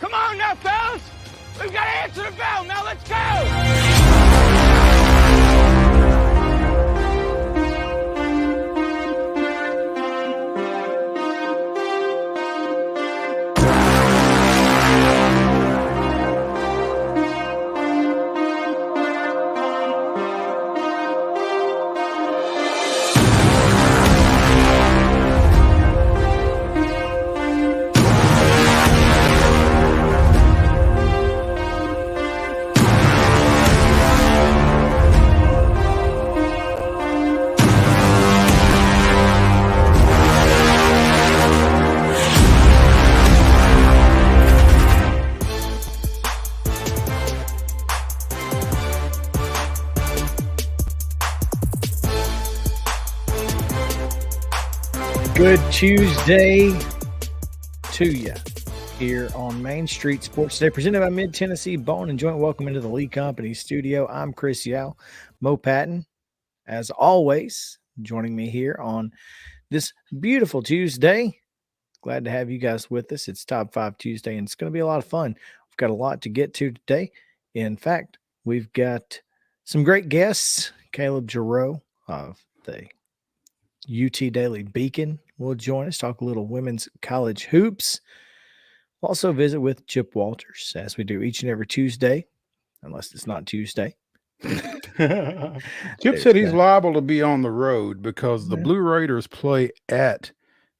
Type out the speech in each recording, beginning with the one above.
Come on now, fellas! We've got to answer the bell. Now let's go! Good Tuesday to you here on Main Street Sports Today, presented by Mid-Tennessee Bone and Joint. Welcome into the Lee Company studio. I'm Chris Yow. Mo Patton, as always, joining me here on this beautiful Tuesday. Glad to have you guys with us. It's Top 5 Tuesday, and it's going to be a lot of fun. We've got a lot to get to today. In fact, we've got some great guests. Caleb JARREAU of the UT Daily Beacon will join us, talk a little women's college hoops. We'll also visit with Chip Walters, as we do each and every Tuesday, unless it's not Tuesday. Chip said he's liable to be on the road because the Blue Raiders play at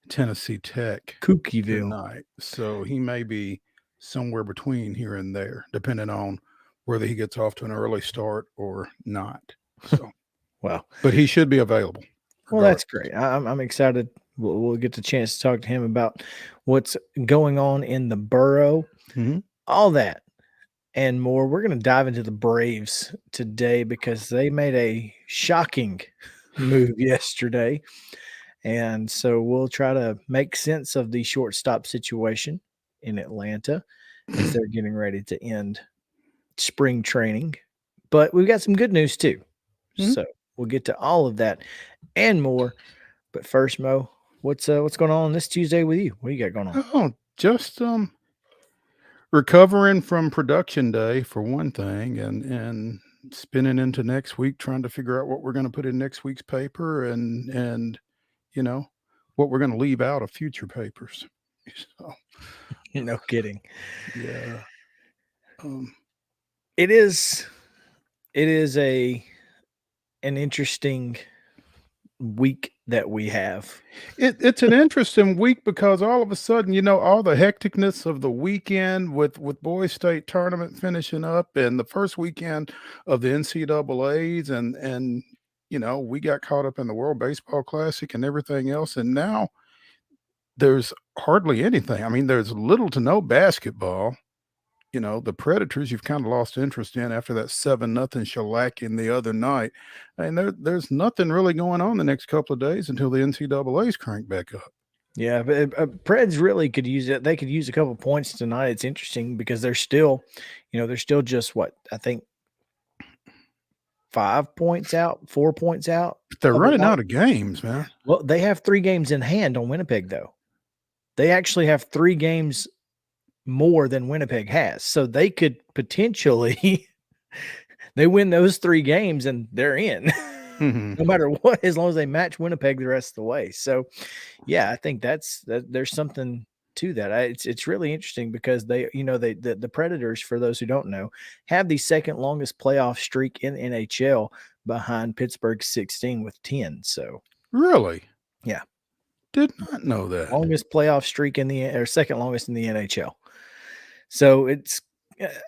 Tennessee Tech Cookieville tonight. So he may be somewhere between here and there, depending on whether he gets off to an early start or not. So, well, but he should be available. Well, that's great. I'm excited. We'll get the chance to talk to him about what's going on in the borough, all that and more. We're going to dive into the Braves today because they made a shocking move yesterday. And so we'll try to make sense of the shortstop situation in Atlanta as they're getting ready to end spring training. But we've got some good news too. So we'll get to all of that and more. But first, Mo, what's going on this Tuesday with you? What do you got going on? Oh, just recovering from production day for one thing, and spinning into next week, trying to figure out what we're going to put in next week's paper, and you know what we're going to leave out of future papers. So, no kidding. Yeah. It is an interesting week that we have. It's an interesting week because all of a sudden, all the hecticness of the weekend with Boys State tournament finishing up and the first weekend of the NCAAs and we got caught up in the World Baseball Classic and everything else. And now there's hardly anything. I mean, there's little to no basketball. The Predators you've kind of lost interest in after that 7-0 shellacking the other night. And there's nothing really going on the next couple of days until the NCAAs crank back up. Yeah, but Preds really could use it. They could use a couple points tonight. It's interesting because they're still just what I think 5 points out, 4 points out. They're running out of games, man. Well, they have 3 games in hand on Winnipeg, though. They actually have 3 games more than Winnipeg has. So they could potentially they win those 3 games and they're in. No matter what, as long as they match Winnipeg the rest of the way. So yeah, I think there's something to that. It's really interesting because the Predators, for those who don't know, have the second longest playoff streak in NHL behind Pittsburgh's 16 with 10. So Really? yeah, did not know that. Longest playoff streak or second longest in the NHL. So it's,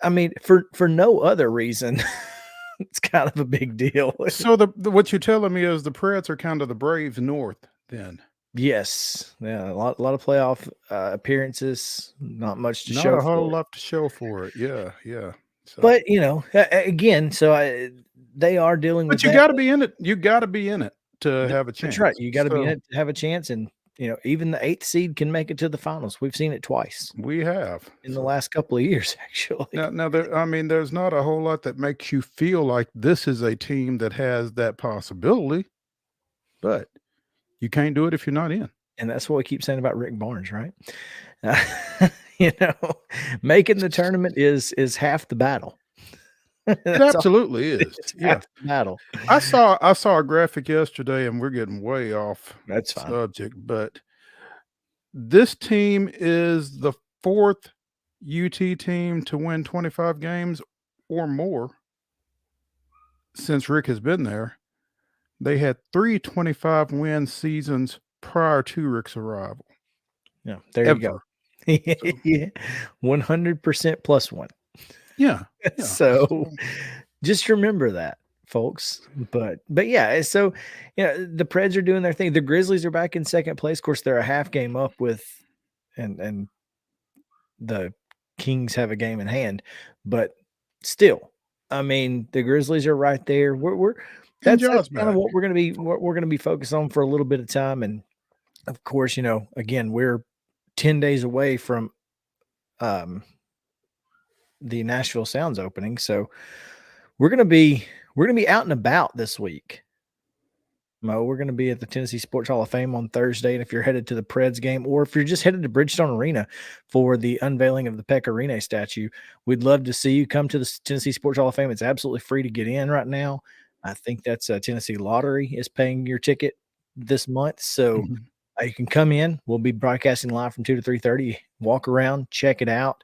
I mean, for no other reason, it's kind of a big deal. So what you're telling me is the Preds are kind of the Braves North then. Yes, yeah, a lot of playoff appearances, not much to Not show a whole for it. lot to show for it. Yeah. So. But again, they are dealing with. But you got to be in it. You got to be in it to have a chance. That's right. You got to be in it to have a chance, and even the 8th seed can make it to the finals. We've seen it twice. We have in the last couple of years, actually. Now there's not a whole lot that makes you feel like this is a team that has that possibility, but you can't do it if you're not in. And that's what we keep saying about Rick Barnes, right? Making the tournament is half the battle. It absolutely is. Half the battle. I saw a graphic yesterday, and we're getting way off that's fine. subject, but this team is the 4th UT team to win 25 games or more since Rick has been there. They had 3 25-win seasons prior to Rick's arrival. Yeah, there you go. Yeah, 100% plus one. Yeah. So just remember that, folks. But yeah, so the Preds are doing their thing. The Grizzlies are back in second place. Of course, they're a half game up with, and the Kings have a game in hand, but still, I mean, the Grizzlies are right there. That's kind of what we're going to be focused on for a little bit of time. And of course, again, we're 10 days away from the Nashville Sounds opening. So we're going to be out and about this week. Mo, we're going to be at the Tennessee Sports Hall of Fame on Thursday. And if you're headed to the Preds game, or if you're just headed to Bridgestone Arena for the unveiling of the Pekka Rinne statue, we'd love to see you come to the Tennessee Sports Hall of Fame. It's absolutely free to get in right now. I think that's Tennessee Lottery is paying your ticket this month. So you can come in. We'll be broadcasting live from 2 to 3:30. Walk around, check it out.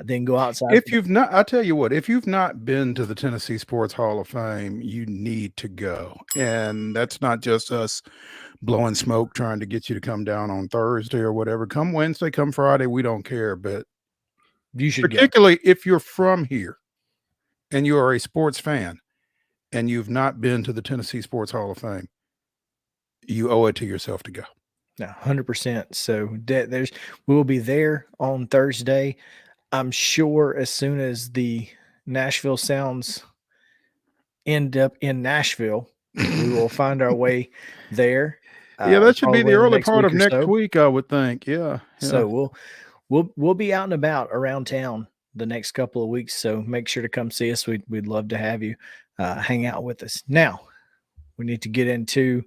Then go outside. I tell you what, if you've not been to the Tennessee Sports Hall of Fame, you need to go. And that's not just us blowing smoke, trying to get you to come down on Thursday or whatever. Come Wednesday, come Friday, we don't care. But you should, particularly if you're from here and you are a sports fan and you've not been to the Tennessee Sports Hall of Fame, you owe it to yourself to go. No, 100%. So we will be there on Thursday. I'm sure as soon as the Nashville Sounds end up in Nashville, we will find our way there. Yeah, that should be the early part of next week, I would think. Yeah. So we'll be out and about around town the next couple of weeks. So make sure to come see us. We'd love to have you hang out with us. Now we need to get into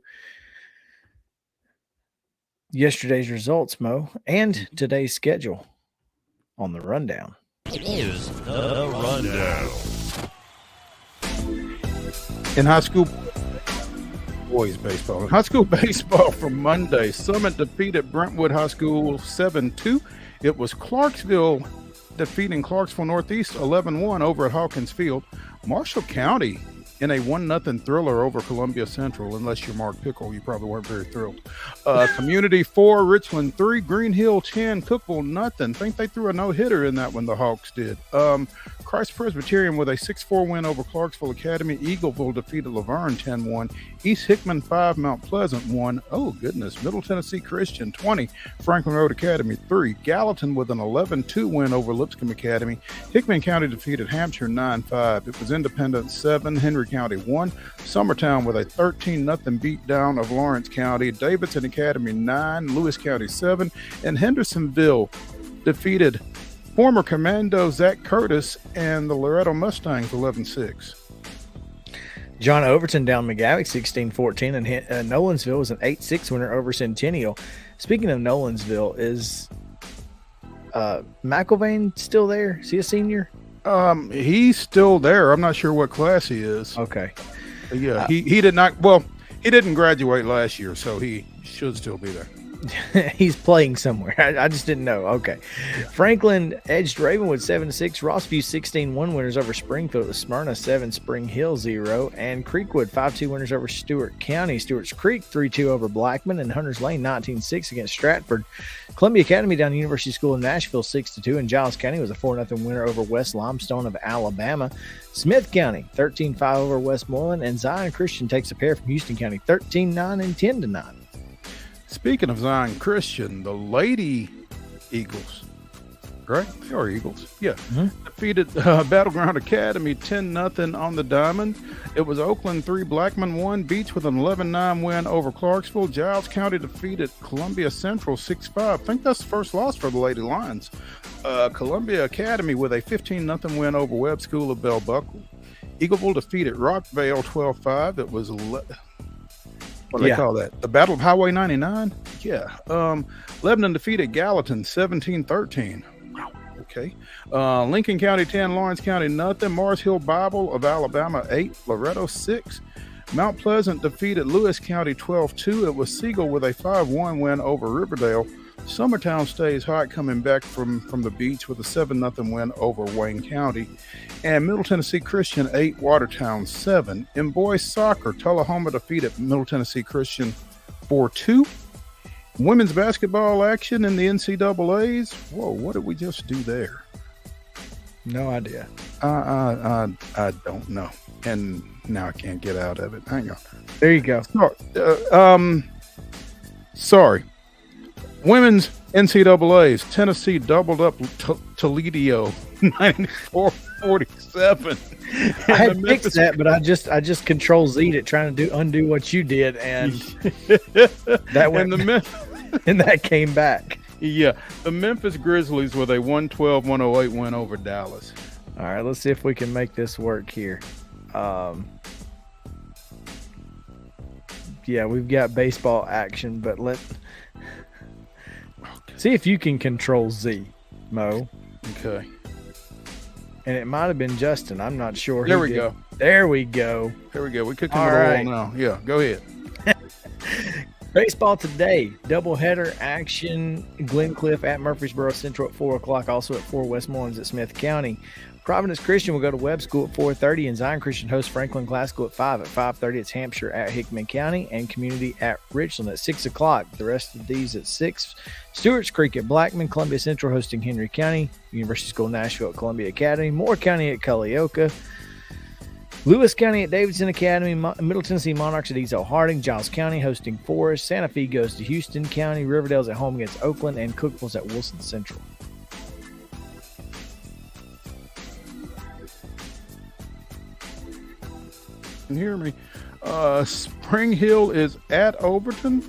yesterday's results, Mo, and today's schedule on the rundown. Here's the rundown. In high school boys baseball. In high school baseball from Monday, Summit defeated Brentwood High School 7-2. It was Clarksville defeating Clarksville Northeast 11-1 over at Hawkins Field. Marshall County in a 1-0 thriller over Columbia Central. Unless you're Mark Pickle, you probably weren't very thrilled. Community 4, Richland 3, Green Hill 10, Cookville nothing. Think they threw a no-hitter in that one, the Hawks did. Christ Presbyterian with a 6-4 win over Clarksville Academy. Eagleville defeated Laverne 10-1. East Hickman 5, Mount Pleasant 1. Oh, goodness. Middle Tennessee Christian 20, Franklin Road Academy 3. Gallatin with an 11-2 win over Lipscomb Academy. Hickman County defeated Hampshire 9-5. It was Independence 7, Henry County 1. Summertown with a 13-0 beatdown of Lawrence County. Davidson Academy 9, Lewis County 7. And Hendersonville defeated former Commando Zach Curtis and the Loretto Mustangs 11-6. John Overton down McGavick 16-14, and Nolensville was an 8-6 winner over Centennial. Speaking of Nolensville, is McIlvain still there? Is he a senior? He's still there. I'm not sure what class he is. Okay. Yeah, he did not. Well, he didn't graduate last year, so he should still be there. He's playing somewhere. I just didn't know. Okay. Yeah. Franklin edged Ravenwood 7-6. Rossview 16-1 winners over Springfield. It was Smyrna 7, Spring Hill 0. And Creekwood 5-2 winners over Stewart County. Stewart's Creek 3-2 over Blackman. And Hunters Lane 19-6 against Stratford. Columbia Academy down University School in Nashville 6-2. And Giles County was a 4-0 winner over West Limestone of Alabama. Smith County 13-5 over Westmoreland. And Zion Christian takes a pair from Houston County 13-9 and 10-9. Speaking of Zion Christian, the Lady Eagles, right? They are Eagles. Yeah. Defeated Battleground Academy 10-0 on the diamond. It was Oakland 3, Blackman 1. Beach with an 11-9 win over Clarksville. Giles County defeated Columbia Central 6-5. I think that's the first loss for the Lady Lions. Columbia Academy with a 15-0 win over Webb School of Bell Buckle. Eagleville defeated Rockvale 12-5. It was what do they call that? The Battle of Highway 99? Yeah. Lebanon defeated Gallatin 17-13. Wow. Okay. Lincoln County 10, Lawrence County nothing. Mars Hill Bible of Alabama 8, Loretto 6. Mount Pleasant defeated Lewis County 12-2. It was Siegel with a 5-1 win over Riverdale. Summertown stays hot, coming back from the beach with a 7-0 win over Wayne County. And Middle Tennessee Christian 8, Watertown 7. In boys soccer, Tullahoma defeated Middle Tennessee Christian 4-2. Women's basketball action in the NCAAs. Whoa, what did we just do there? No idea. I don't know. And now I can't get out of it. Hang on. There you go. Sorry. Women's NCAAs, Tennessee doubled up Toledo 94-47. I had fixed that, but I just Control-Z'd it trying to undo what you did, and that went and that came back. Yeah, the Memphis Grizzlies with a 112-108 win over Dallas. All right, let's see if we can make this work here. Yeah, we've got baseball action, but see if you can Control-Z, Mo. Okay. And it might have been Justin. I'm not sure. There we go. There we go. There we go. We cooking with oil now. Yeah, go ahead. Baseball today. Doubleheader action. Glencliff at Murfreesboro Central at 4 o'clock. Also at 4, Westmoreland's at Smith County. Providence Christian will go to Webb School at 4:30, and Zion Christian hosts Franklin Classical at 5. At 5:30, it's Hampshire at Hickman County and Community at Richland at 6 o'clock. The rest of these at 6. Stewart's Creek at Blackman, Columbia Central hosting Henry County, University School Nashville at Columbia Academy, Moore County at Culleoka, Lewis County at Davidson Academy, Middle Tennessee Monarchs at Ezo Harding, Giles County hosting Forest, Santa Fe goes to Houston County, Riverdale's at home against Oakland, and Cookville's at Wilson Central. Can hear me. Spring Hill is at Overton.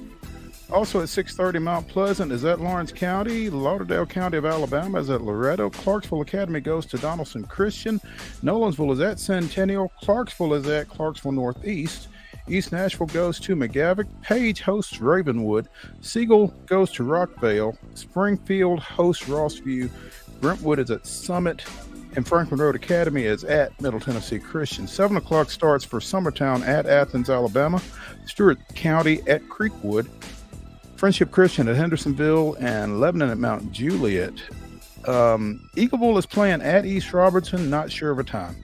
Also at 6:30, Mount Pleasant is at Lawrence County. Lauderdale County of Alabama is at Loretto. Clarksville Academy goes to Donaldson Christian. Nolensville is at Centennial. Clarksville is at Clarksville Northeast. East Nashville goes to McGavock. Page hosts Ravenwood. Siegel goes to Rockvale. Springfield hosts Rossview. Brentwood is at Summit. And Franklin Road Academy is at Middle Tennessee Christian. 7 o'clock starts for Summertown at Athens, Alabama. Stewart County at Creekwood. Friendship Christian at Hendersonville, and Lebanon at Mount Juliet. Eagleville is playing at East Robertson. Not sure of a time.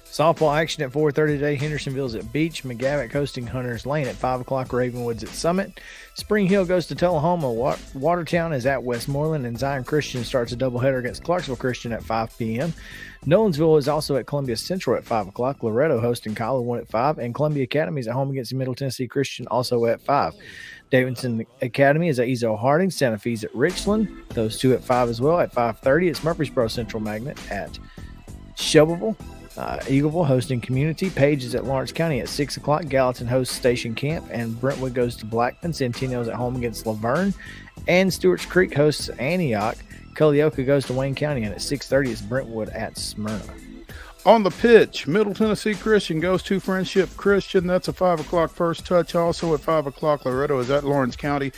Softball action at 4:30 today. Hendersonville's at Beach. McGavock hosting Hunters Lane at 5 o'clock. Ravenwood's at Summit. Spring Hill goes to Tullahoma. Watertown is at Westmoreland, and Zion Christian starts a doubleheader against Clarksville Christian at 5 p.m. Nolensville is also at Columbia Central at 5 o'clock. Loretto hosting Collinwood at 5, and Columbia Academy is at home against Middle Tennessee Christian also at 5. Davidson Academy is at Ezo Harding. Santa Fe's at Richland. Those two at 5 as well. At 5:30, it's Murfreesboro Central Magnet at Shelbyville. Eagleville hosting Community. Page is at Lawrence County at 6 o'clock. Gallatin hosts Station Camp, and Brentwood goes to Blackman. Centennial's at home against Laverne, and Stewart's Creek hosts Antioch. Culleoka goes to Wayne County, and at 6:30 it's Brentwood at Smyrna. On the pitch, Middle Tennessee Christian goes to Friendship Christian. That's a 5 o'clock first touch. Also at 5 o'clock, Loretto is at Lawrence County.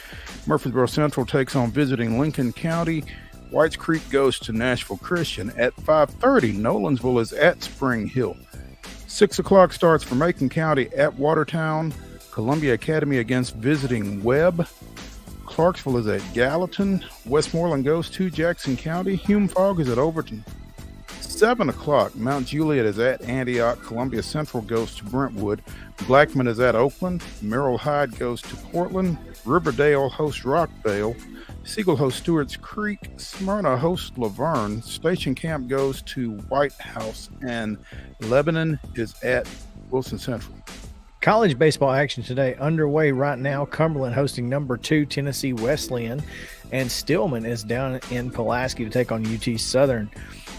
Murfreesboro Central takes on visiting Lincoln County. Whites Creek goes to Nashville Christian. At 5:30, Nolensville is at Spring Hill. 6 o'clock starts for Macon County at Watertown. Columbia Academy against visiting Webb. Clarksville is at Gallatin. Westmoreland goes to Jackson County. Hume Fogg is at Overton. 7 o'clock, Mount Juliet is at Antioch. Columbia Central goes to Brentwood. Blackman is at Oakland. Merrill Hyde goes to Portland. Riverdale hosts Rockdale. Siegel hosts Stewart's Creek. Smyrna hosts Laverne. Station Camp goes to White House. And Lebanon is at Wilson Central. College baseball action today underway right now. Cumberland hosting number 2 Tennessee Wesleyan, and Stillman is down in Pulaski to take on UT Southern.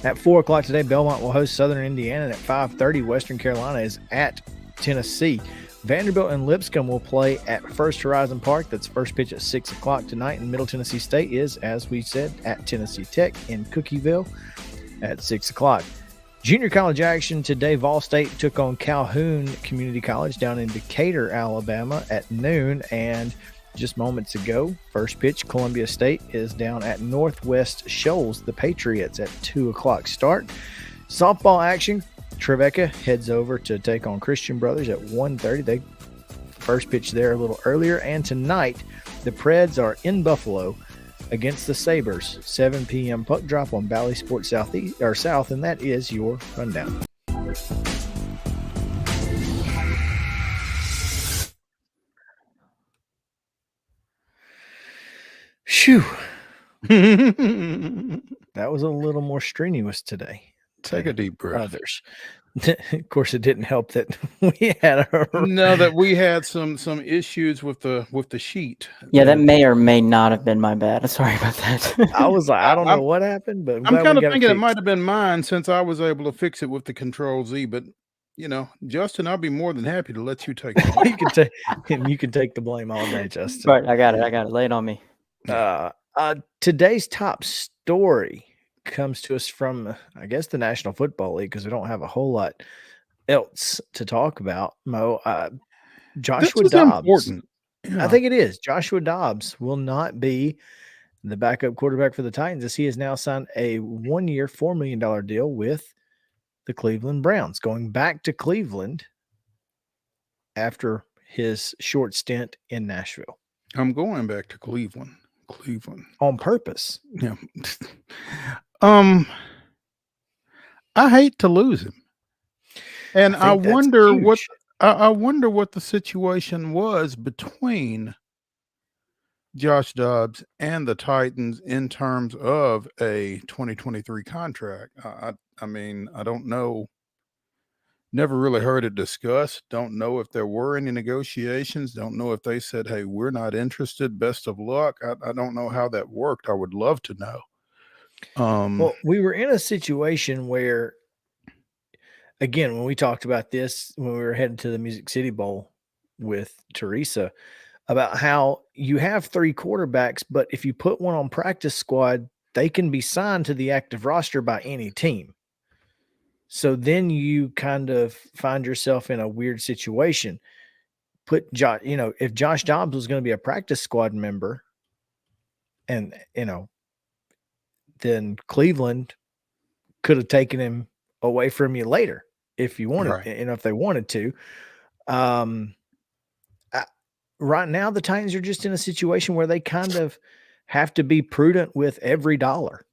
At 4 o'clock today, Belmont will host Southern Indiana, and at 5:30, Western Carolina is at Tennessee. Vanderbilt and Lipscomb will play at First Horizon Park. That's first pitch at 6 o'clock tonight. And Middle Tennessee State is, as we said, at Tennessee Tech in Cookieville at 6 o'clock. Junior college action today, Vol State took on Calhoun Community College down in Decatur, Alabama at noon. And just moments ago, first pitch, Columbia State is down at Northwest Shoals, the Patriots, at 2 o'clock start. Softball action, Trevecca heads over to take on Christian Brothers at 1:30. They first pitch there a little earlier. And tonight, the Preds are in Buffalo against the Sabres, 7 p.m. puck drop on Valley Sports South, and that is your rundown. Phew. That was a little more strenuous today. Take a deep breath. Others. Of course, it didn't help that we had some issues with the sheet. Yeah, that may or may not have been my bad. Sorry about that. I was like, I don't know what happened, but I'm kind of thinking it might have been mine since I was able to fix it with the Control Z. But Justin, I'll be more than happy to let you take it. You can take the blame all day, Justin. Right, I got it. Lay it on me. Today's top story comes to us from, I guess, the National Football League, because we don't have a whole lot else to talk about. Mo, Joshua Dobbs. Yeah. I think it is. Joshua Dobbs will not be the backup quarterback for the Titans, as he has now signed a 1-year, $4 million deal with the Cleveland Browns, going back to Cleveland after his short stint in Nashville. I'm going back to Cleveland. On purpose. Yeah. I hate to lose him. And I wonder what the situation was between Josh Dobbs and the Titans in terms of a 2023 contract. I mean, I don't know. Never really heard it discussed. Don't know if there were any negotiations. Don't know if they said, hey, we're not interested. Best of luck. I don't know how that worked. I would love to know. Well, we were in a situation where, again, when we talked about this, when we were headed to the Music City Bowl with Teresa, about how you have 3 quarterbacks, but if you put one on practice squad, they can be signed to the active roster by any team. So then you kind of find yourself in a weird situation. If Josh Dobbs was going to be a practice squad member, and then Cleveland could have taken him away from you later if you wanted, right. If they wanted to. Right now, the Titans are just in a situation where they kind of have to be prudent with every dollar,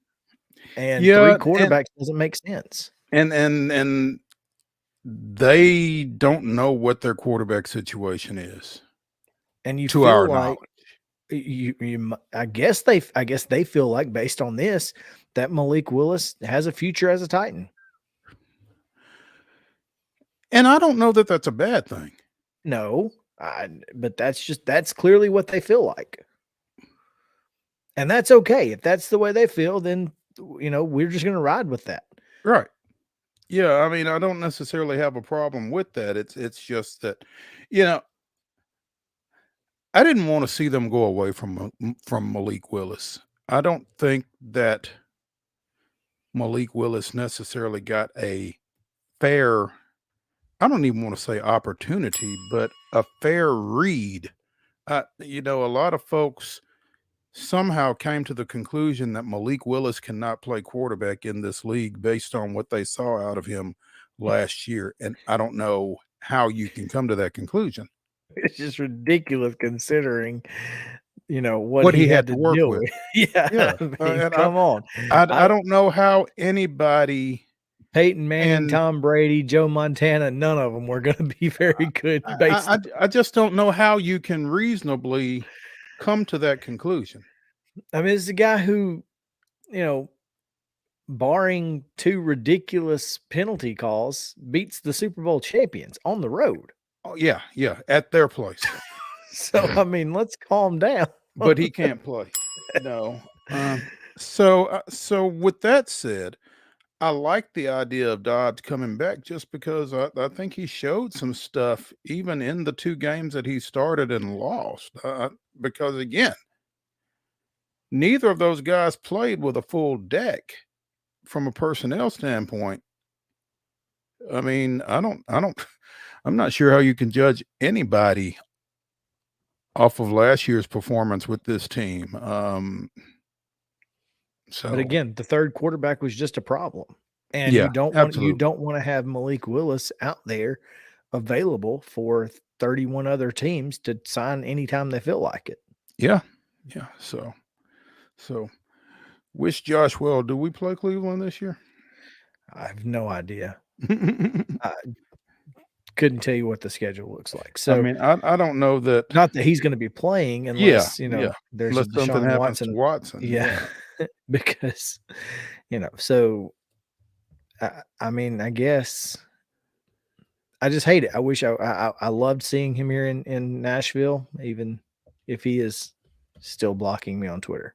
and 3 quarterbacks doesn't make sense. And they don't know what their quarterback situation is. And you to feel our like knowledge. I guess they feel like, based on this, that Malik Willis has a future as a Titan. And I don't know that that's a bad thing. No, but that's clearly what they feel like. And that's okay. If that's the way they feel, then, we're just going to ride with that. Right. Yeah. I mean, I don't necessarily have a problem with that. It's just that, I didn't want to see them go away from Malik Willis. I don't think that Malik Willis necessarily got a fair, I don't even want to say opportunity, but a fair read. A lot of folks somehow came to the conclusion that Malik Willis cannot play quarterback in this league based on what they saw out of him last year. And I don't know how you can come to that conclusion. It's just ridiculous, considering what he he had had to work deal with. with. Yeah, Yeah, I mean, and come on. I don't know how anybody Peyton Manning, and Tom Brady, Joe Montana, none of them were going to be very good based. I just don't know how you can reasonably come to that conclusion. I mean, it's a guy who, barring 2 ridiculous penalty calls, beats the Super Bowl champions on the road. Oh, yeah, at their place. So, I mean, let's calm down. But he can't play. No. So with that said, I like the idea of Dobbs coming back just because I think he showed some stuff even in the 2 games that he started and lost. Because again, neither of those guys played with a full deck from a personnel standpoint. I mean, I'm not sure how you can judge anybody off of last year's performance with this team. But again, the third quarterback was just a problem. And yeah, you don't want to have Malik Willis out there available for 31 other teams to sign anytime they feel like it. Yeah. So wish Josh well. Do we play Cleveland this year? I have no idea. I couldn't tell you what the schedule looks like. So I mean, I don't know that. Not that he's going to be playing unless there's unless a something Deshaun happens to Watson. Yeah. Because so I mean, I guess I just hate it. I wish I loved seeing him here in Nashville, even if he is still blocking me on Twitter.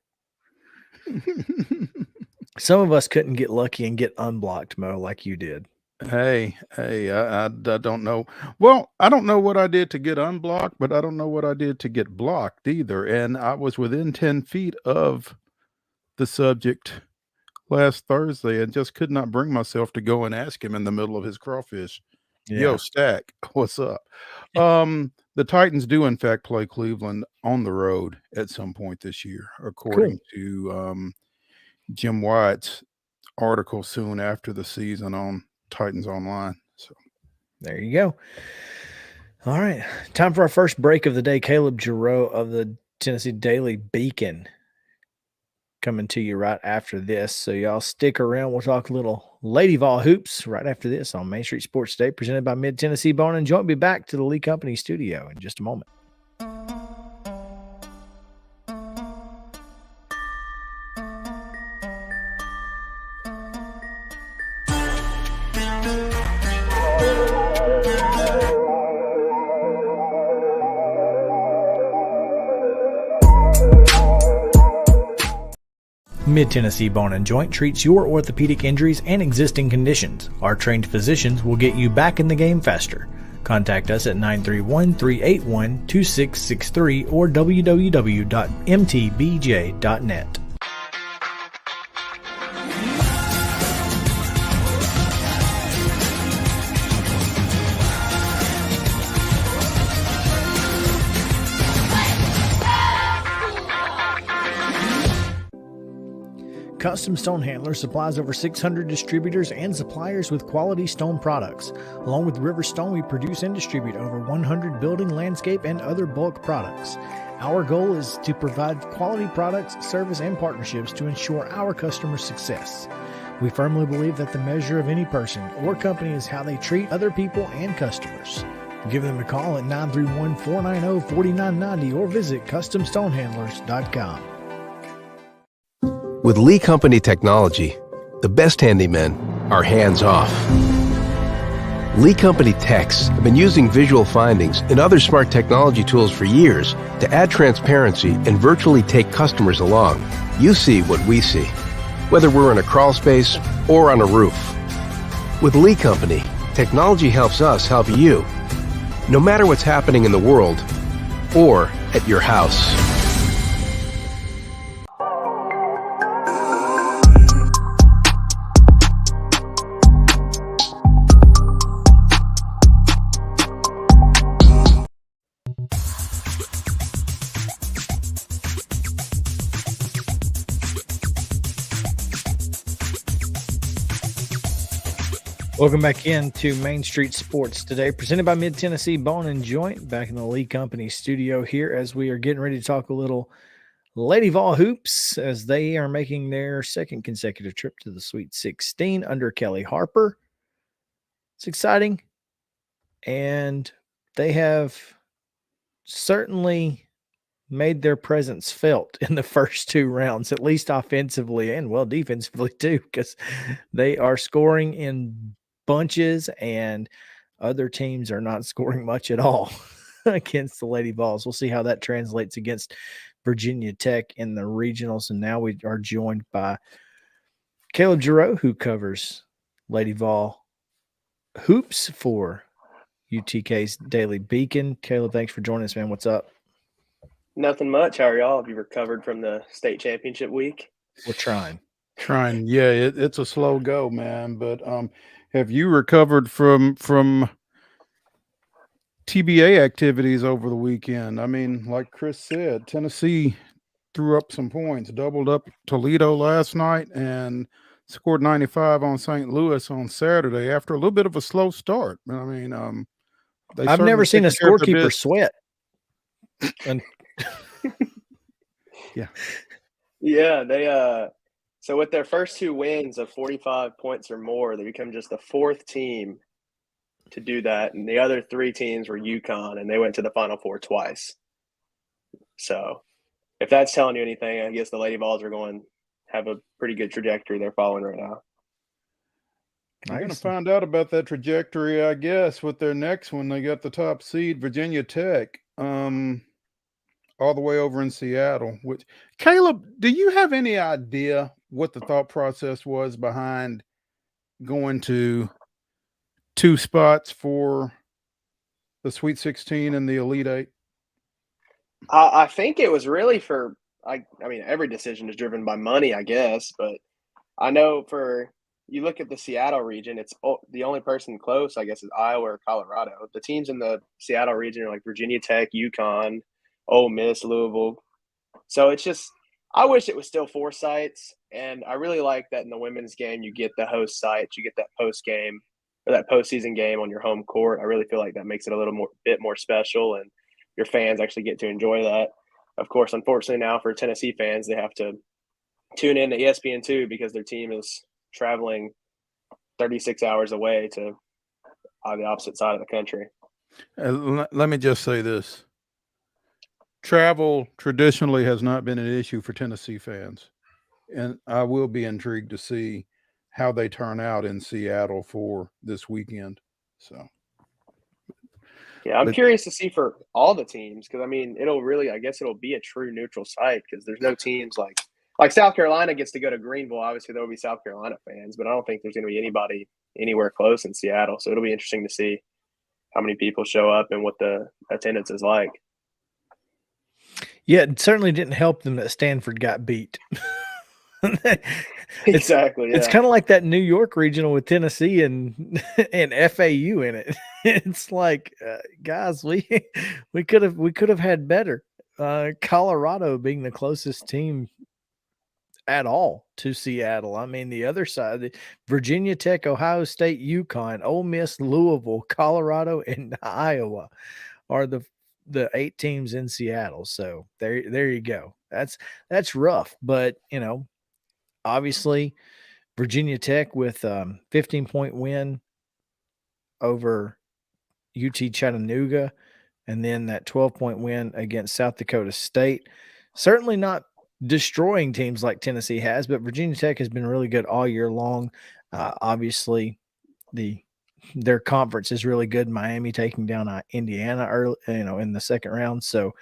Some of us couldn't get lucky and get unblocked, Mo, like you did. Hey, I don't know. Well, I don't know what I did to get unblocked, but I don't know what I did to get blocked either. And I was within 10 feet of the subject last Thursday and just could not bring myself to go and ask him in the middle of his crawfish. Yeah. Yo, Stack, what's up? The Titans do in fact play Cleveland on the road at some point this year, according to Jim White's article soon after the season on Titans Online. So there you go. All right. Time for our first break of the day. Caleb JARREAU of the Tennessee Daily Beacon coming to you right after this. So y'all stick around. We'll talk a little Lady Vol hoops right after this on Main Street Sports Day, presented by Mid-Tennessee Bone and Joint. Be back to the Lee Company studio in just a moment. Mid-Tennessee Bone and Joint treats your orthopedic injuries and existing conditions. Our trained physicians will get you back in the game faster. Contact us at 931-381-2663 or www.mtbj.net. Custom Stone Handlers supplies over 600 distributors and suppliers with quality stone products. Along with River Stone, we produce and distribute over 100 building, landscape, and other bulk products. Our goal is to provide quality products, service, and partnerships to ensure our customers' success. We firmly believe that the measure of any person or company is how they treat other people and customers. Give them a call at 931-490-4990 or visit CustomStonehandlers.com. With Lee Company technology, the best handymen are hands-off. Lee Company techs have been using visual findings and other smart technology tools for years to add transparency and virtually take customers along. You see what we see, whether we're in a crawl space or on a roof. With Lee Company, technology helps us help you, no matter what's happening in the world or at your house. Welcome back into Main Street Sports today, presented by Mid-Tennessee Bone and Joint, back in the Lee Company studio here as we are getting ready to talk a little Lady Vol hoops as they are making their second consecutive trip to the Sweet 16 under Kelly Harper. It's exciting, and they have certainly made their presence felt in the first two rounds, at least offensively and, well, defensively too, because they are scoring in bunches and other teams are not scoring much at all against the Lady Vols. We'll see how that translates against Virginia Tech in the regionals. And now we are joined by Caleb JARREAU, who covers Lady Vol hoops for UTK's Daily Beacon. Caleb, thanks for joining us, man. What's up? Nothing much. How are y'all? Have you recovered from the state championship week? We're trying. Yeah, it's a slow go, man. But have you recovered from TBA activities over the weekend? I mean, like Chris said, Tennessee threw up some points, doubled up Toledo last night, and scored 95 on St. Louis on Saturday after a little bit of a slow start. I mean, I've never seen a scorekeeper sweat. And yeah, they so with their first two wins of 45 points or more, they become just the fourth team to do that, and the other three teams were UConn, and they went to the Final Four twice. So if that's telling you anything, I guess the Lady Vols are going to have a pretty good trajectory they're following right now. We're going to find out about that trajectory, I guess, with their next one. They got the top seed, Virginia Tech, all the way over in Seattle. Which, Caleb, do you have any idea what the thought process was behind going to two spots for the Sweet 16 and the Elite Eight? I think it was really for I mean, every decision is driven by money, I guess, but I know for you look at the Seattle region, it's the only person close, I guess, is Iowa or Colorado. The teams in the Seattle region are like Virginia Tech, UConn, Ole Miss, Louisville. So it's just I wish it was still four sites, and I really like that in the women's game you get the host sites, you get that post game or that postseason game on your home court. I really feel like that makes it a little bit more special, and your fans actually get to enjoy that. Of course, unfortunately now for Tennessee fans, they have to tune in to ESPN2 because their team is traveling 36 hours away to on the opposite side of the country. Let me just say this. Travel traditionally has not been an issue for Tennessee fans, and I will be intrigued to see how they turn out in Seattle for this weekend. So, yeah, I'm curious to see for all the teams because, I mean, I guess it'll be a true neutral site because there's no teams like South Carolina gets to go to Greenville. Obviously, there will be South Carolina fans, but I don't think there's going to be anybody anywhere close in Seattle. So it'll be interesting to see how many people show up and what the attendance is like. Yeah, it certainly didn't help them that Stanford got beat. Exactly. Yeah. It's kind of like that New York regional with Tennessee and FAU in it. It's like, guys, we could have had better. Colorado being the closest team at all to Seattle. I mean, the other side, Virginia Tech, Ohio State, UConn, Ole Miss, Louisville, Colorado, and Iowa are the 8 teams in Seattle. So there you go. That's rough, but obviously Virginia Tech with 15-point win over UT Chattanooga, and then that 12-point win against South Dakota State. Certainly not destroying teams like Tennessee has, but Virginia Tech has been really good all year long. Obviously, their conference is really good. Miami taking down Indiana early, in the second round. So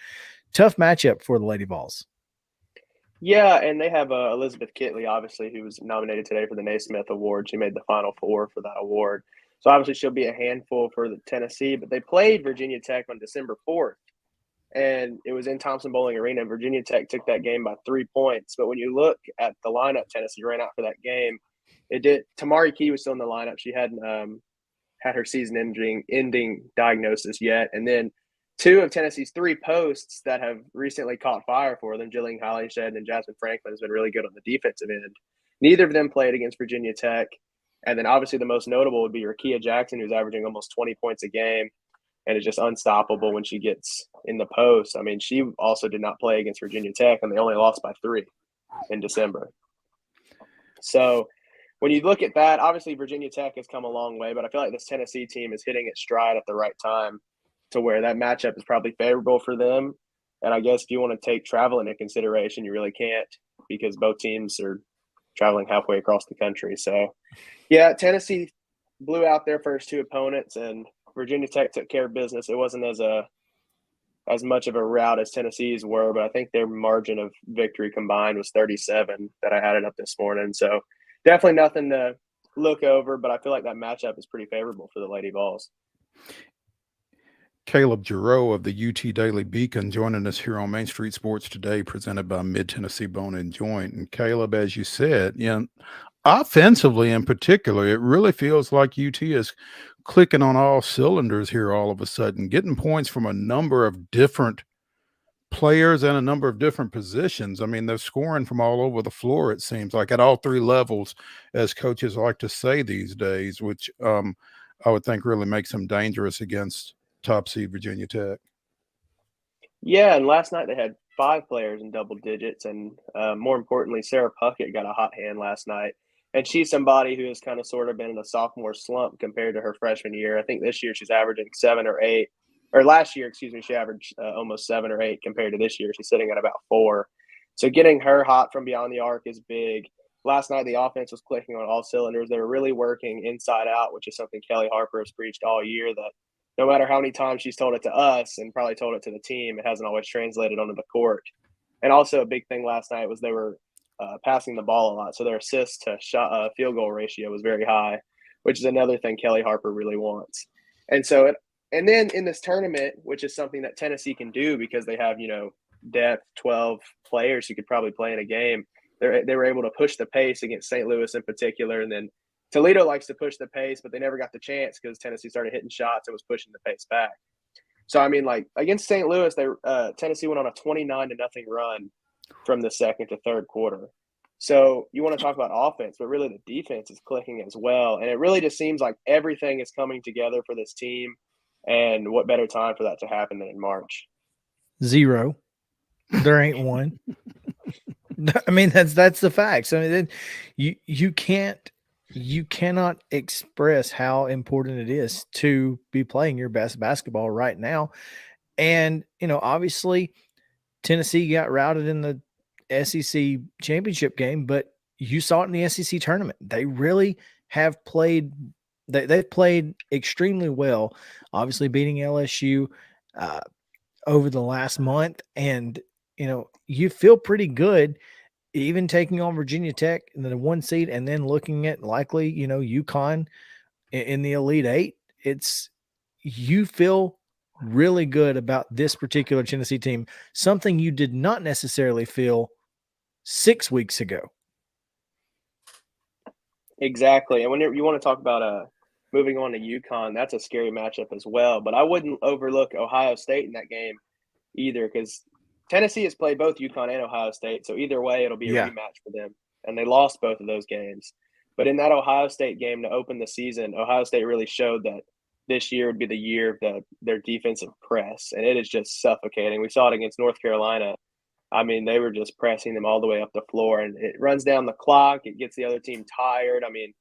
tough matchup for the Lady Vols. Yeah, and they have Elizabeth Kitley, obviously, who was nominated today for the Naismith Award. She made the Final Four for that award. So obviously she'll be a handful for the Tennessee, but they played Virginia Tech on December 4th, and it was in Thompson-Boling Arena, and Virginia Tech took that game by 3 points. But when you look at the lineup Tennessee ran out for that game, Tamari Key was still in the lineup. She hadn't had her season-ending diagnosis yet. And then 2 of Tennessee's 3 posts that have recently caught fire for them, Jillian Hollingshed and Jasmine Franklin, has been really good on the defensive end. Neither of them played against Virginia Tech. And then obviously the most notable would be Rakia Jackson, who's averaging almost 20 points a game and is just unstoppable when she gets in the post. I mean, she also did not play against Virginia Tech, and they only lost by 3 in December. So when you look at that, obviously Virginia Tech has come a long way, but I feel like this Tennessee team is hitting its stride at the right time to where that matchup is probably favorable for them. And I guess if you want to take travel into consideration, you really can't, because both teams are traveling halfway across the country. So, yeah, Tennessee blew out their first 2 opponents, and Virginia Tech took care of business. It wasn't as much of a rout as Tennessee's were, but I think their margin of victory combined was 37 that I added up this morning. So definitely nothing to look over, but I feel like that matchup is pretty favorable for the Lady Vols. Caleb JARREAU of the UT Daily Beacon joining us here on Main Street Sports Today, presented by Mid-Tennessee Bone and Joint. And Caleb, as you said, offensively in particular, it really feels like UT is clicking on all cylinders here all of a sudden, getting points from a number of different players and a number of different positions. I mean, they're scoring from all over the floor, it seems like, at all 3 levels, as coaches like to say these days, which I would think really makes them dangerous against top seed Virginia Tech. Yeah, and last night they had 5 players in double digits, and more importantly, Sarah Puckett got a hot hand last night. And she's somebody who has kind of sort of been in a sophomore slump compared to her freshman year. I think this year she's averaging 7 or 8. Or last year, excuse me, she averaged almost 7 or 8 compared to this year. She's sitting at about 4. So getting her hot from beyond the arc is big. Last night, the offense was clicking on all cylinders. They were really working inside out, which is something Kelly Harper has preached all year, that no matter how many times she's told it to us and probably told it to the team, it hasn't always translated onto the court. And also a big thing last night was they were passing the ball a lot. So their assist to field goal ratio was very high, which is another thing Kelly Harper really wants. And so and then in this tournament, which is something that Tennessee can do because they have, depth, 12 players who could probably play in a game, they were able to push the pace against St. Louis in particular. And then Toledo likes to push the pace, but they never got the chance because Tennessee started hitting shots and was pushing the pace back. So, I mean, like against St. Louis, Tennessee went on a 29-0 run from the second to third quarter. So you want to talk about offense, but really the defense is clicking as well. And it really just seems like everything is coming together for this team. And what better time for that to happen than in March? 0. There ain't one. I mean, that's the facts. I mean, you cannot express how important it is to be playing your best basketball right now. And, obviously Tennessee got routed in the SEC championship game, but you saw it in the SEC tournament. They really have played. They've played extremely well, obviously beating LSU over the last month. And, you feel pretty good even taking on Virginia Tech in the 1 seed and then looking at likely, UConn in the Elite 8. You feel really good about this particular Tennessee team, something you did not necessarily feel 6 weeks ago. Exactly. And when you want to talk about moving on to UConn, that's a scary matchup as well. But I wouldn't overlook Ohio State in that game either, because Tennessee has played both UConn and Ohio State. So either way, it'll be a rematch for them. And they lost both of those games. But in that Ohio State game to open the season, Ohio State really showed that this year would be the year of their defensive press. And it is just suffocating. We saw it against North Carolina. I mean, they were just pressing them all the way up the floor, and it runs down the clock. It gets the other team tired. I mean,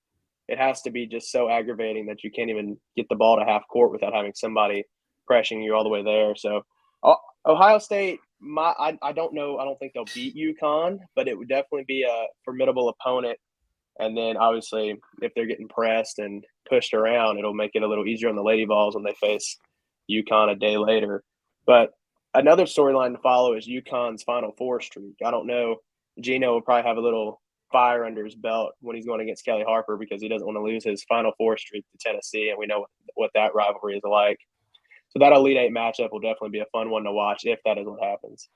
it has to be just so aggravating that you can't even get the ball to half court without having somebody pressing you all the way there. So Ohio State, I don't know. I don't think they'll beat UConn, but it would definitely be a formidable opponent. And then obviously if they're getting pressed and pushed around, it'll make it a little easier on the Lady Vols when they face UConn a day later. But another storyline to follow is UConn's Final Four streak. I don't know. Gino will probably have a little fire under his belt when he's going against Kelly Harper because he doesn't want to lose his Final Four streak to Tennessee, and we know what that rivalry is like. So that Elite Eight matchup will definitely be a fun one to watch if that is what happens.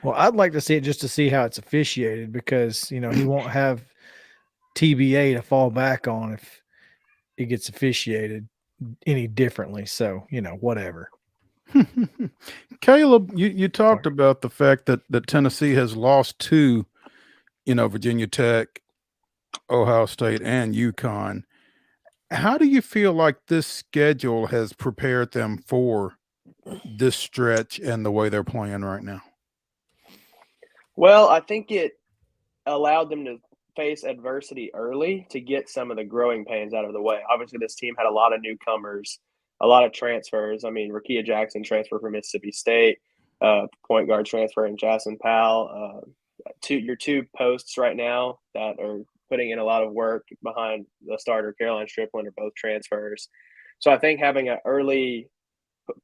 Well, I'd like to see it just to see how it's officiated because, he won't have TBA to fall back on if it gets officiated any differently. So, whatever. Caleb, you talked about the fact that Tennessee has lost to, Virginia Tech Ohio State and UConn. How do you feel like this schedule has prepared them for this stretch and the way they're playing right now? Well, I think it allowed them to face adversity early to get some of the growing pains out of the way. Obviously, this team had a lot of newcomers, a lot of transfers. I mean, Rakia Jackson transferred from Mississippi State, point guard transfer in Jason Powell. Your two posts right now that are putting in a lot of work behind the starter, Caroline Strickland, are both transfers. So I think having an early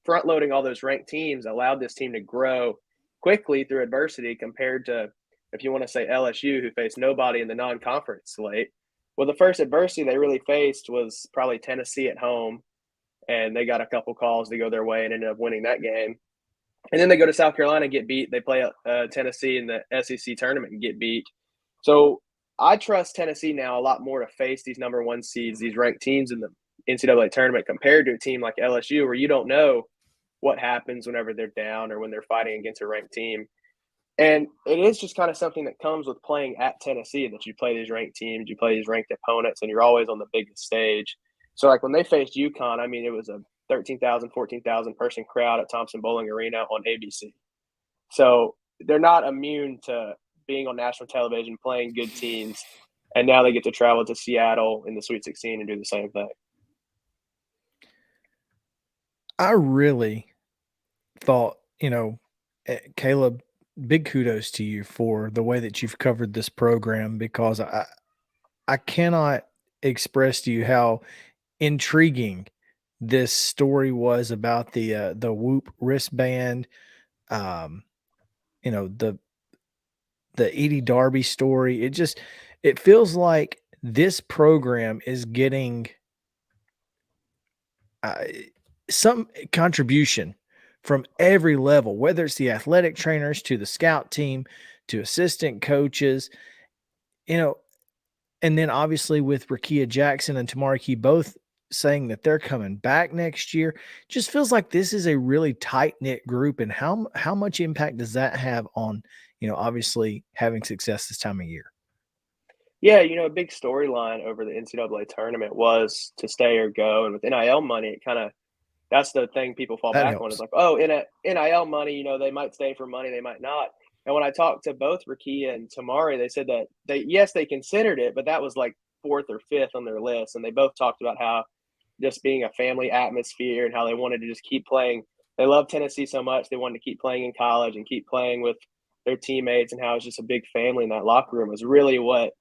front loading all those ranked teams allowed this team to grow quickly through adversity compared to, if you want to say, LSU, who faced nobody in the non-conference slate. Well, the first adversity they really faced was probably Tennessee at home, and they got a couple calls to go their way and ended up winning that game. And then they go to South Carolina and get beat. They play Tennessee in the SEC tournament and get beat. So I trust Tennessee now a lot more to face these number one seeds, these ranked teams in the NCAA tournament, compared to a team like LSU, where you don't know what happens whenever they're down or when they're fighting against a ranked team. And it is just kind of something that comes with playing at Tennessee, that you play these ranked teams, you play these ranked opponents, and you're always on the biggest stage. So, like, when they faced UConn, I mean, it was a 13,000, 14,000 person crowd at Thompson Bowling Arena on ABC. So they're not immune to being on national television, playing good teams, and now they get to travel to Seattle in the Sweet 16 and do the same thing. I really thought, Caleb, big kudos to you for the way that you've covered this program, because I cannot express to you how intriguing this story was about the Whoop wristband, the Edie Darby story. It feels like this program is getting some contribution from every level, whether it's the athletic trainers to the scout team to assistant coaches, and then obviously with Rakia Jackson and Tamari Key both saying that they're coming back next year. Just feels like this is a really tight-knit group. And how much impact does that have on, obviously having success this time of year? Yeah, a big storyline over the NCAA tournament was to stay or go. And with NIL money, it kind of, that's the thing people fall That back helps. on. It's like, oh, in a NIL money, they might stay for money, they might not. And when I talked to both Rakia and Tamari, they said that they considered it, but that was like fourth or fifth on their list. And they both talked about how just being a family atmosphere and how they wanted to just keep playing. They love Tennessee so much, they wanted to keep playing in college and keep playing with their teammates, and how it's just a big family in that locker room was really what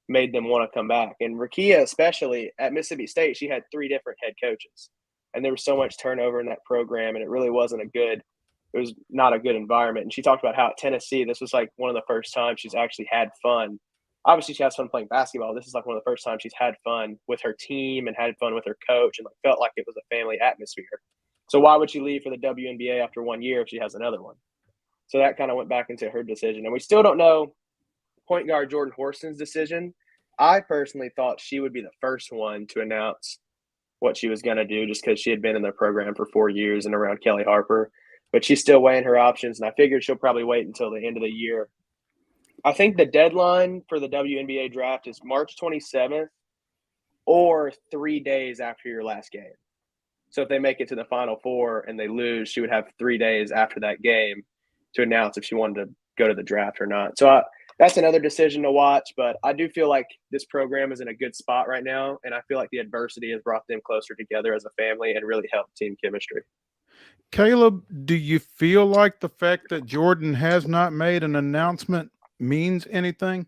made them want to come back. And Rakia, especially at Mississippi State, she had 3 different head coaches, and there was so much turnover in that program, and it really wasn't it was not a good environment. And she talked about how at Tennessee, this was like one of the first times she's actually had fun. Obviously, she has fun playing basketball. This is like one of the first times she's had fun with her team and had fun with her coach, and felt like it was a family atmosphere. So why would she leave for the WNBA after 1 year if she has another one? So that kind of went back into her decision. And we still don't know point guard Jordan Horston's decision. I personally thought she would be the first one to announce what she was going to do, just because she had been in the program for 4 years and around Kelly Harper. But she's still weighing her options, and I figured she'll probably wait until the end of the year. I think the deadline for the WNBA draft is March 27th or 3 days after your last game. So if they make it to the Final Four and they lose, she would have 3 days after that game to announce if she wanted to go to the draft or not. So that's another decision to watch, but I do feel like this program is in a good spot right now, and I feel like the adversity has brought them closer together as a family and really helped team chemistry. Caleb, do you feel like the fact that Jordan has not made an announcement means anything?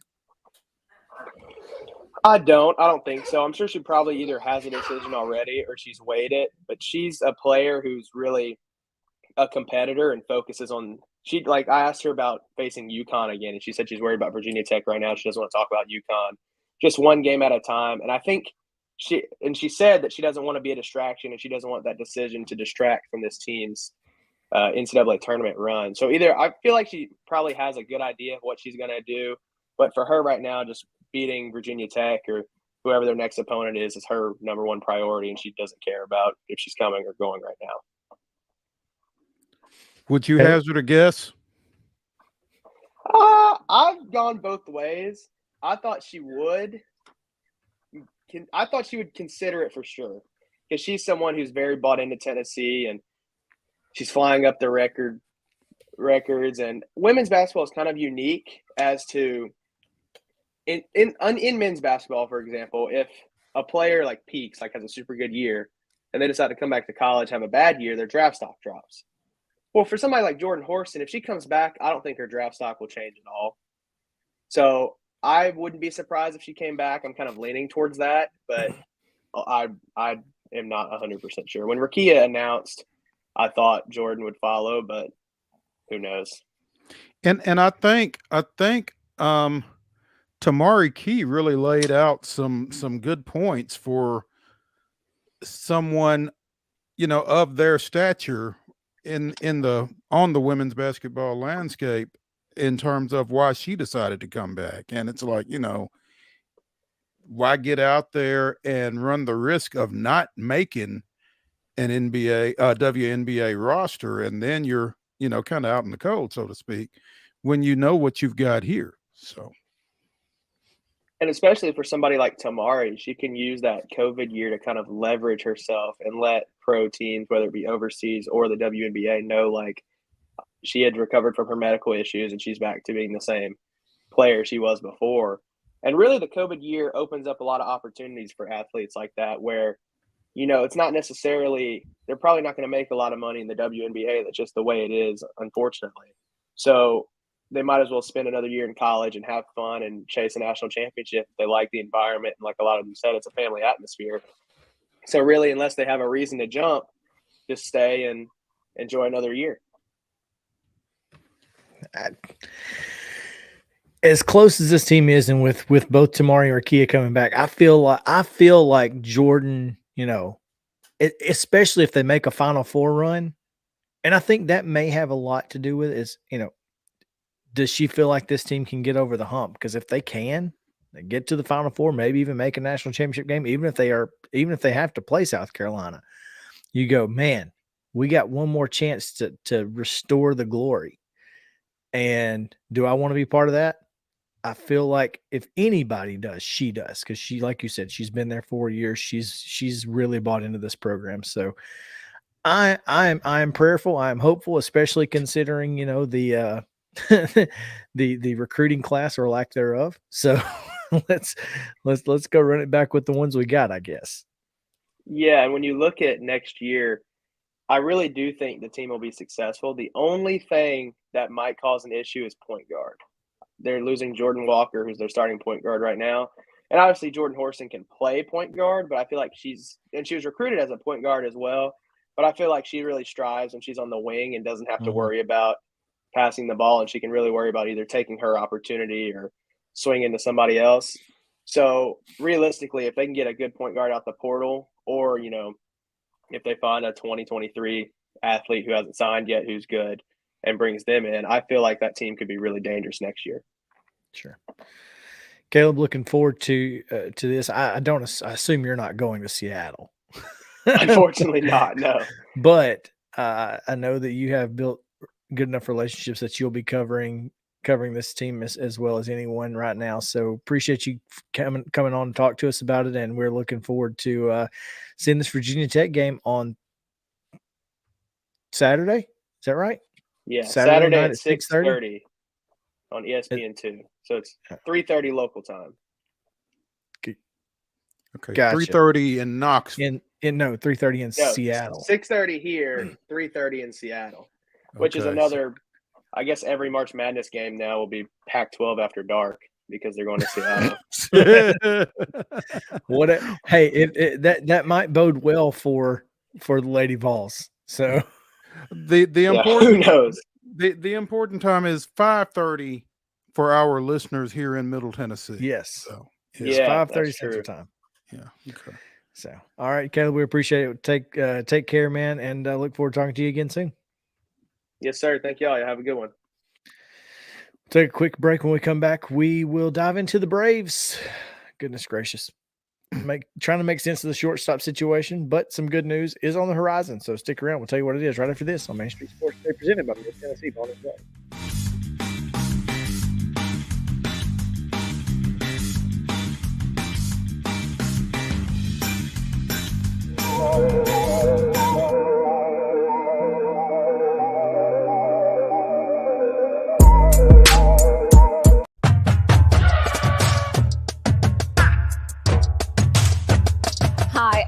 I don't think so. I'm sure she probably either has a decision already or she's weighed it, but she's a player who's really a competitor and focuses on – I asked her about facing UConn again, and she said she's worried about Virginia Tech right now. She doesn't want to talk about UConn. Just one game at a time. And I think she said that she doesn't want to be a distraction, and she doesn't want that decision to distract from this team's NCAA tournament run. So I feel like she probably has a good idea of what she's going to do, but for her right now, just beating Virginia Tech or whoever their next opponent is her number one priority, and she doesn't care about if she's coming or going right now. Would you hazard a guess? I've gone both ways. I thought she would, I thought she would consider it for sure, because she's someone who's very bought into Tennessee, and she's flying up the records. And women's basketball is kind of unique as to in men's basketball, for example, if a player like peaks, like has a super good year, and they decide to come back to college, have a bad year, their draft stock drops. Well, for somebody like Jordan Horston, if she comes back, I don't think her draft stock will change at all. So I wouldn't be surprised if she came back. I'm kind of leaning towards that, but I am not 100% sure. When Rakia announced, I thought Jordan would follow, but who knows? And I think Tamari Key really laid out some good points for someone, of their stature on the women's basketball landscape, in terms of why she decided to come back. And it's like, why get out there and run the risk of not making an WNBA roster, and then you're, kind of out in the cold, so to speak, when you know what you've got here. So, and especially for somebody like Tamari, she can use that COVID year to kind of leverage herself and let pro teams, whether it be overseas or the WNBA, know like she had recovered from her medical issues and she's back to being the same player she was before. And really the COVID year opens up a lot of opportunities for athletes like that, where, it's not necessarily, they're probably not going to make a lot of money in the WNBA. That's just the way it is, unfortunately. So they might as well spend another year in college and have fun and chase a national championship. They like the environment. And like a lot of them said, it's a family atmosphere. So really, unless they have a reason to jump, just stay and enjoy another year. As close as this team is, and with both Tamari and Rakia coming back, I feel like Jordan, especially if they make a Final Four run, and I think that may have a lot to do with it, is, does she feel like this team can get over the hump? Because if they can, they get to the Final Four, maybe even make a national championship game, even if they have to play South Carolina, you go, man, we got one more chance to restore the glory. And do I want to be part of that? I feel like if anybody does, she does, because she, like you said, she's been there 4 years. She's really bought into this program. So I'm prayerful. I'm hopeful, especially considering, the the recruiting class or lack thereof. So let's go run it back with the ones we got, I guess. Yeah, and when you look at next year, I really do think the team will be successful. The only thing that might cause an issue is point guard. They're losing Jordan Walker, who's their starting point guard right now. And obviously Jordan Horston can play point guard, but I feel like she was recruited as a point guard as well. But I feel like she really strives when she's on the wing and doesn't have to worry about passing the ball, and she can really worry about either taking her opportunity or swinging to somebody else. So realistically, if they can get a good point guard out the portal, or, if they find a 2023 athlete who hasn't signed yet, who's good, and brings them in, I feel like that team could be really dangerous next year. Sure. Caleb, looking forward to this. I assume you're not going to Seattle. Unfortunately not, no. But I know that you have built good enough relationships that you'll be covering this team as well as anyone right now. So appreciate you coming on and talk to us about it. And we're looking forward to seeing this Virginia Tech game on Saturday. Is that right? Yeah, Saturday night at 6:30 on ESPN2. So it's 3:30 local time. Okay, gotcha. 3:30 in Knoxville. 3:30 in Seattle. 6:30 here, 3:30 in Seattle, which is another. I guess every March Madness game now will be Pac-12 after dark because they're going to Seattle. That might bode well for the Lady Vols. So the important who knows? The important time is 5:30 for our listeners here in Middle Tennessee. Yes. So it's 5:30 Central Time. Yeah. Okay. So all right, Caleb, we appreciate it. Take care, man, and look forward to talking to you again soon. Yes, sir. Thank y'all. Have a good one. Take a quick break. When we come back, we will dive into the Braves. Goodness gracious. Trying to make sense of the shortstop situation, but some good news is on the horizon. So stick around. We'll tell you what it is right after this on Main Street Sports Day, presented by Mid-Tennessee Bone and Joint. Hi,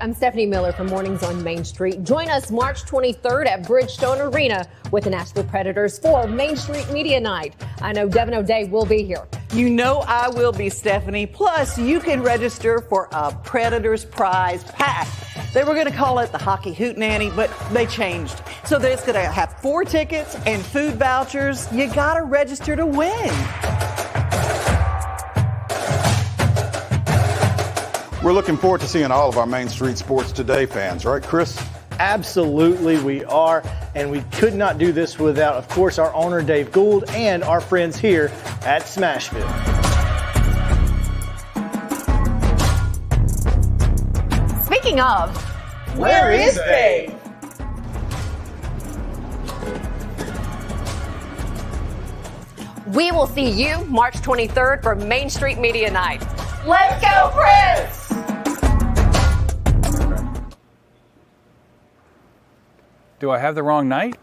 I'm Stephanie Miller from Mornings on Main Street. Join us March 23rd at Bridgestone Arena with the Nashville Predators for Main Street Media Night. I know Devin O'Day will be here. You know I will be, Stephanie. Plus, you can register for a Predators prize pack. They were going to call it the Hockey Hootenanny, but they changed. So it's going to have 4 tickets and food vouchers. You got to register to win. We're looking forward to seeing all of our Main Street Sports Today fans, right, Chris? Absolutely, we are. And we could not do this without, of course, our owner, Dave Gould, and our friends here at Smashville. Speaking of, Where is Dave? we will see you March 23rd for Main Street Media Night. Let's go, Chris! Do I have the wrong night?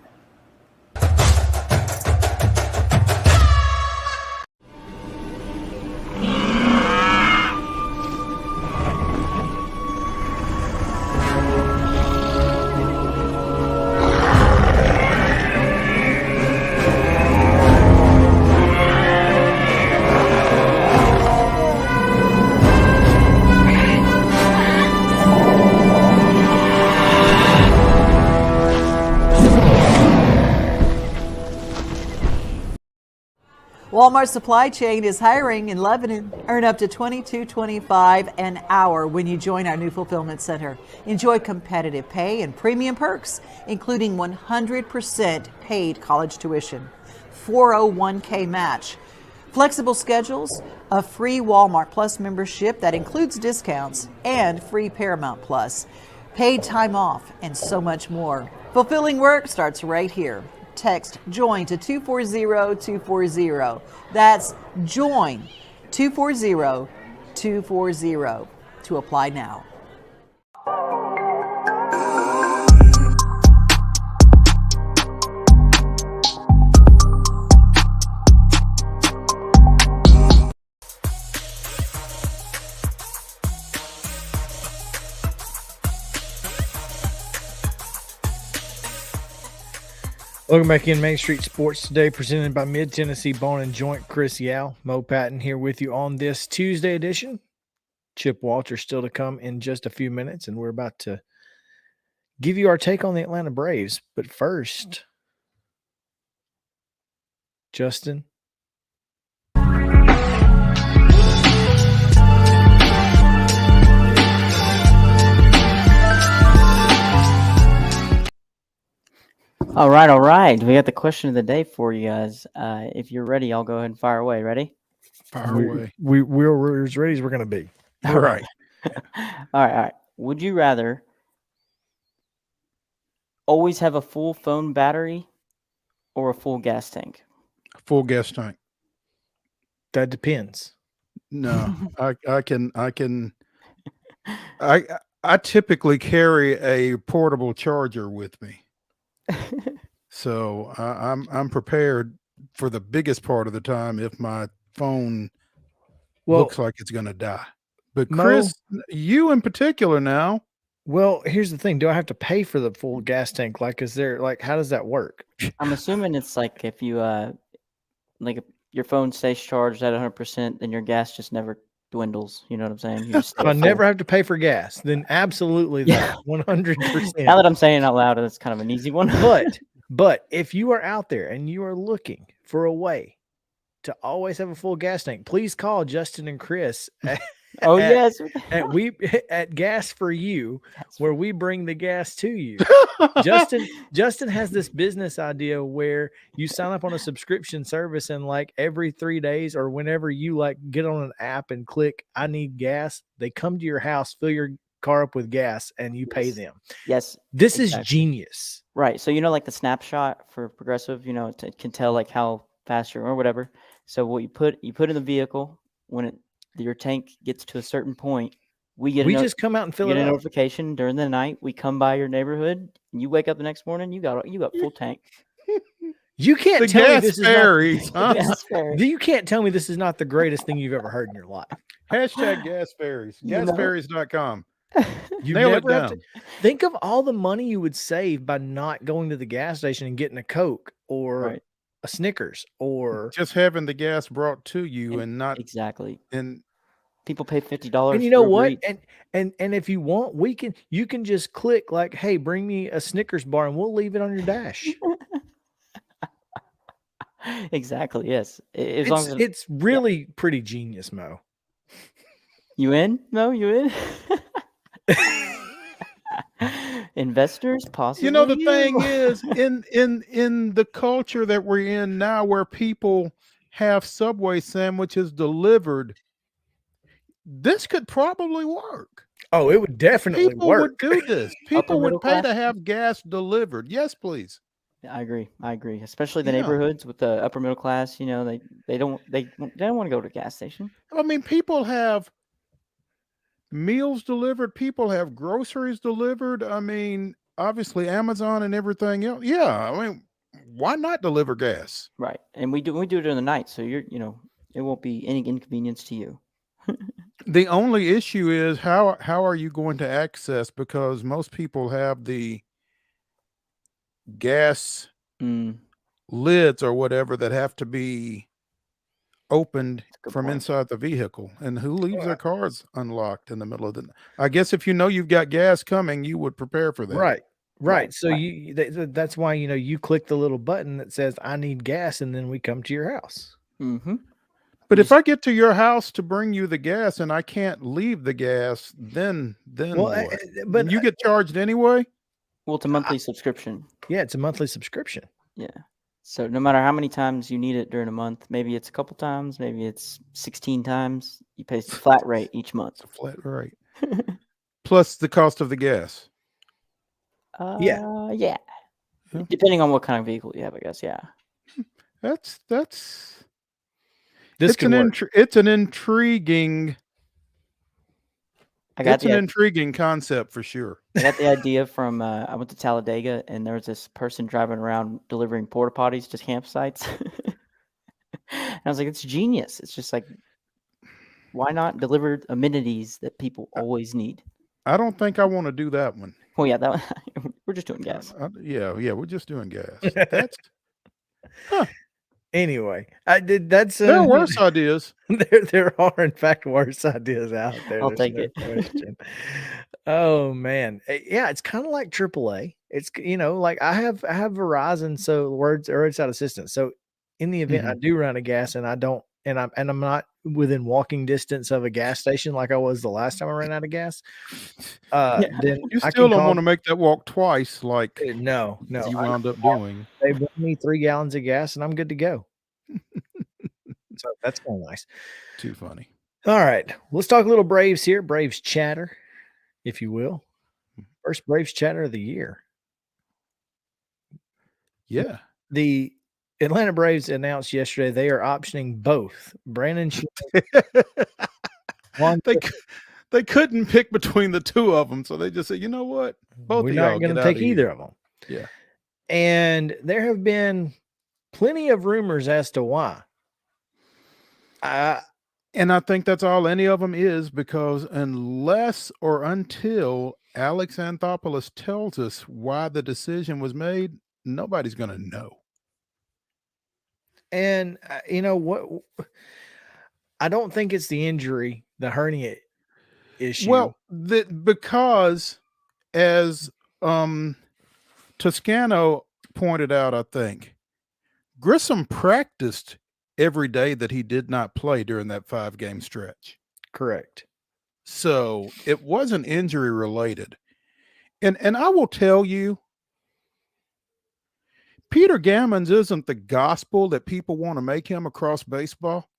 Walmart Supply Chain is hiring in Lebanon. Earn up to $22.25 an hour when you join our new fulfillment center. Enjoy competitive pay and premium perks, including 100% paid college tuition, 401k match, flexible schedules, a free Walmart Plus membership that includes discounts, and free Paramount Plus, paid time off, and so much more. Fulfilling work starts right here. Text JOIN to 240-240. That's JOIN 240-240 to apply now. Welcome back in Main Street Sports Today, presented by Mid-Tennessee Bone and Joint. Chris Yow, Mo Patton here with you on this Tuesday edition. Chip Walter still to come in just a few minutes, and we're about to give you our take on the Atlanta Braves. But first, Justin. All right. We got the question of the day for you guys. If you're ready, I'll go ahead and fire away. Ready? Fire away. We're as ready as we're going to be. All right. All right. Would you rather always have a full phone battery or a full gas tank? Full gas tank. That depends. No, I typically carry a portable charger with me. So I'm prepared for the biggest part of the time if my phone looks like it's going to die. But Chris, you in particular now. Well, here's the thing. Do I have to pay for the full gas tank? Like, how does that work? I'm assuming it's like if you, if your phone stays charged at 100%, then your gas just never dwindles. You know what I'm saying? You just I never have to pay for gas. Then absolutely that 100%. Now that I'm saying it out loud, it's kind of an easy one. But if you are out there and you are looking for a way to always have a full gas tank, please call Justin and Chris. Yes. At Gas for You, where we bring the gas to you. Justin has this business idea where you sign up on a subscription service, and like every 3 days or whenever you like get on an app and click I need gas, they come to your house, fill your car up with gas, and you pay them. Yes. This is genius. Right. So like the snapshot for Progressive, it can tell like how fast you're or whatever. So what you put in the vehicle when your tank gets to a certain point, We get We just come out and you fill get it a up. notification during the night. We come by your neighborhood, and you wake up the next morning. You got full tank. You can't The tell me gas this is fairies, not. huh? Gas fairy. You can't tell me this is not the greatest thing you've ever heard in your life. Hashtag gas fairies. You know. Gasfairies.com. You Nail it never have down. to think of all the money you would save by not going to the gas station and getting a Coke or Right. a Snickers or Just having the gas brought to you and not Exactly. in. People pay $50. and you know for Uber what? Eats. And if you want, you can just click like, hey, bring me a Snickers bar and we'll leave it on your dash. Exactly. Yes. As long as It's really pretty genius, Mo. you in? No, you in? Investors, possibly. You know, the thing is, in the culture that we're in now, where people have Subway sandwiches delivered, this could probably work. Oh, it would definitely People work. would do this. Upper People middle would pay class? to have gas delivered. Yes, please. I agree. Especially the Yeah. neighborhoods with the upper middle class. You know, they don't want to go to a gas station. I mean, people have meals delivered. People have groceries delivered. I mean, obviously Amazon and everything else. Yeah, I mean, why not deliver gas? Right. And we do it during the night, so it won't be any inconvenience to you. The only issue is how are you going to access, because most people have the gas lids or whatever that have to be opened from inside the vehicle, and who leaves their cars unlocked in the middle of the night? I guess if you know you've got gas coming, you would prepare for that. Right. So that's why you click the little button that says I need gas, and then we come to your house. Mm-hmm. But if I get to your house to bring you the gas and I can't leave the gas, then what? But you get charged anyway? Well, it's a monthly subscription. Yeah, it's a monthly subscription. Yeah. So no matter how many times you need it during a month, maybe it's a couple times, maybe it's 16 times, you pay a flat rate each month. It's a flat rate. Plus the cost of the gas. Yeah. Depending on what kind of vehicle you have, I guess. Yeah. It's an intriguing. It's an intriguing concept for sure. I got the idea from I went to Talladega, and there was this person driving around delivering porta potties to campsites. And I was like, it's genius. It's just like, why not deliver amenities that people always need? I don't think I want to do that one. Well, yeah, we're just doing gas. Yeah, we're just doing gas. That's Anyway, that's there are worse ideas. There are in fact worse ideas out there. I'll take it. Question. Oh man, yeah, it's kind of like AAA. It's like I have Verizon, so roadside assistance. So in the event I do run a gas and I don't, and I'm not within walking distance of a gas station like I was the last time I ran out of gas, then You still don't want to make that walk twice, like no, you wound up doing. They bring me 3 gallons of gas and I'm good to go. So that's kind of nice. Too funny. All right, let's talk a little Braves here. Braves chatter, if you will. First Braves chatter of the year. Yeah. The Atlanta Braves announced yesterday they are optioning both Brandon They couldn't pick between the two of them, so they just said, you know what? Both we're of not y'all going to get take out of either here. of them. Yeah. And there have been plenty of rumors as to why. And I think that's all any of them is, because unless or until Alex Anthopoulos tells us why the decision was made, nobody's going to know. And you know what? I don't think it's the injury, the hernia issue. Well, because as Toscano pointed out, I think Grissom practiced every day that he did not play during that 5-game stretch. Correct. So it wasn't injury related. And I will tell you, Peter Gammons isn't the gospel that people want to make him across baseball.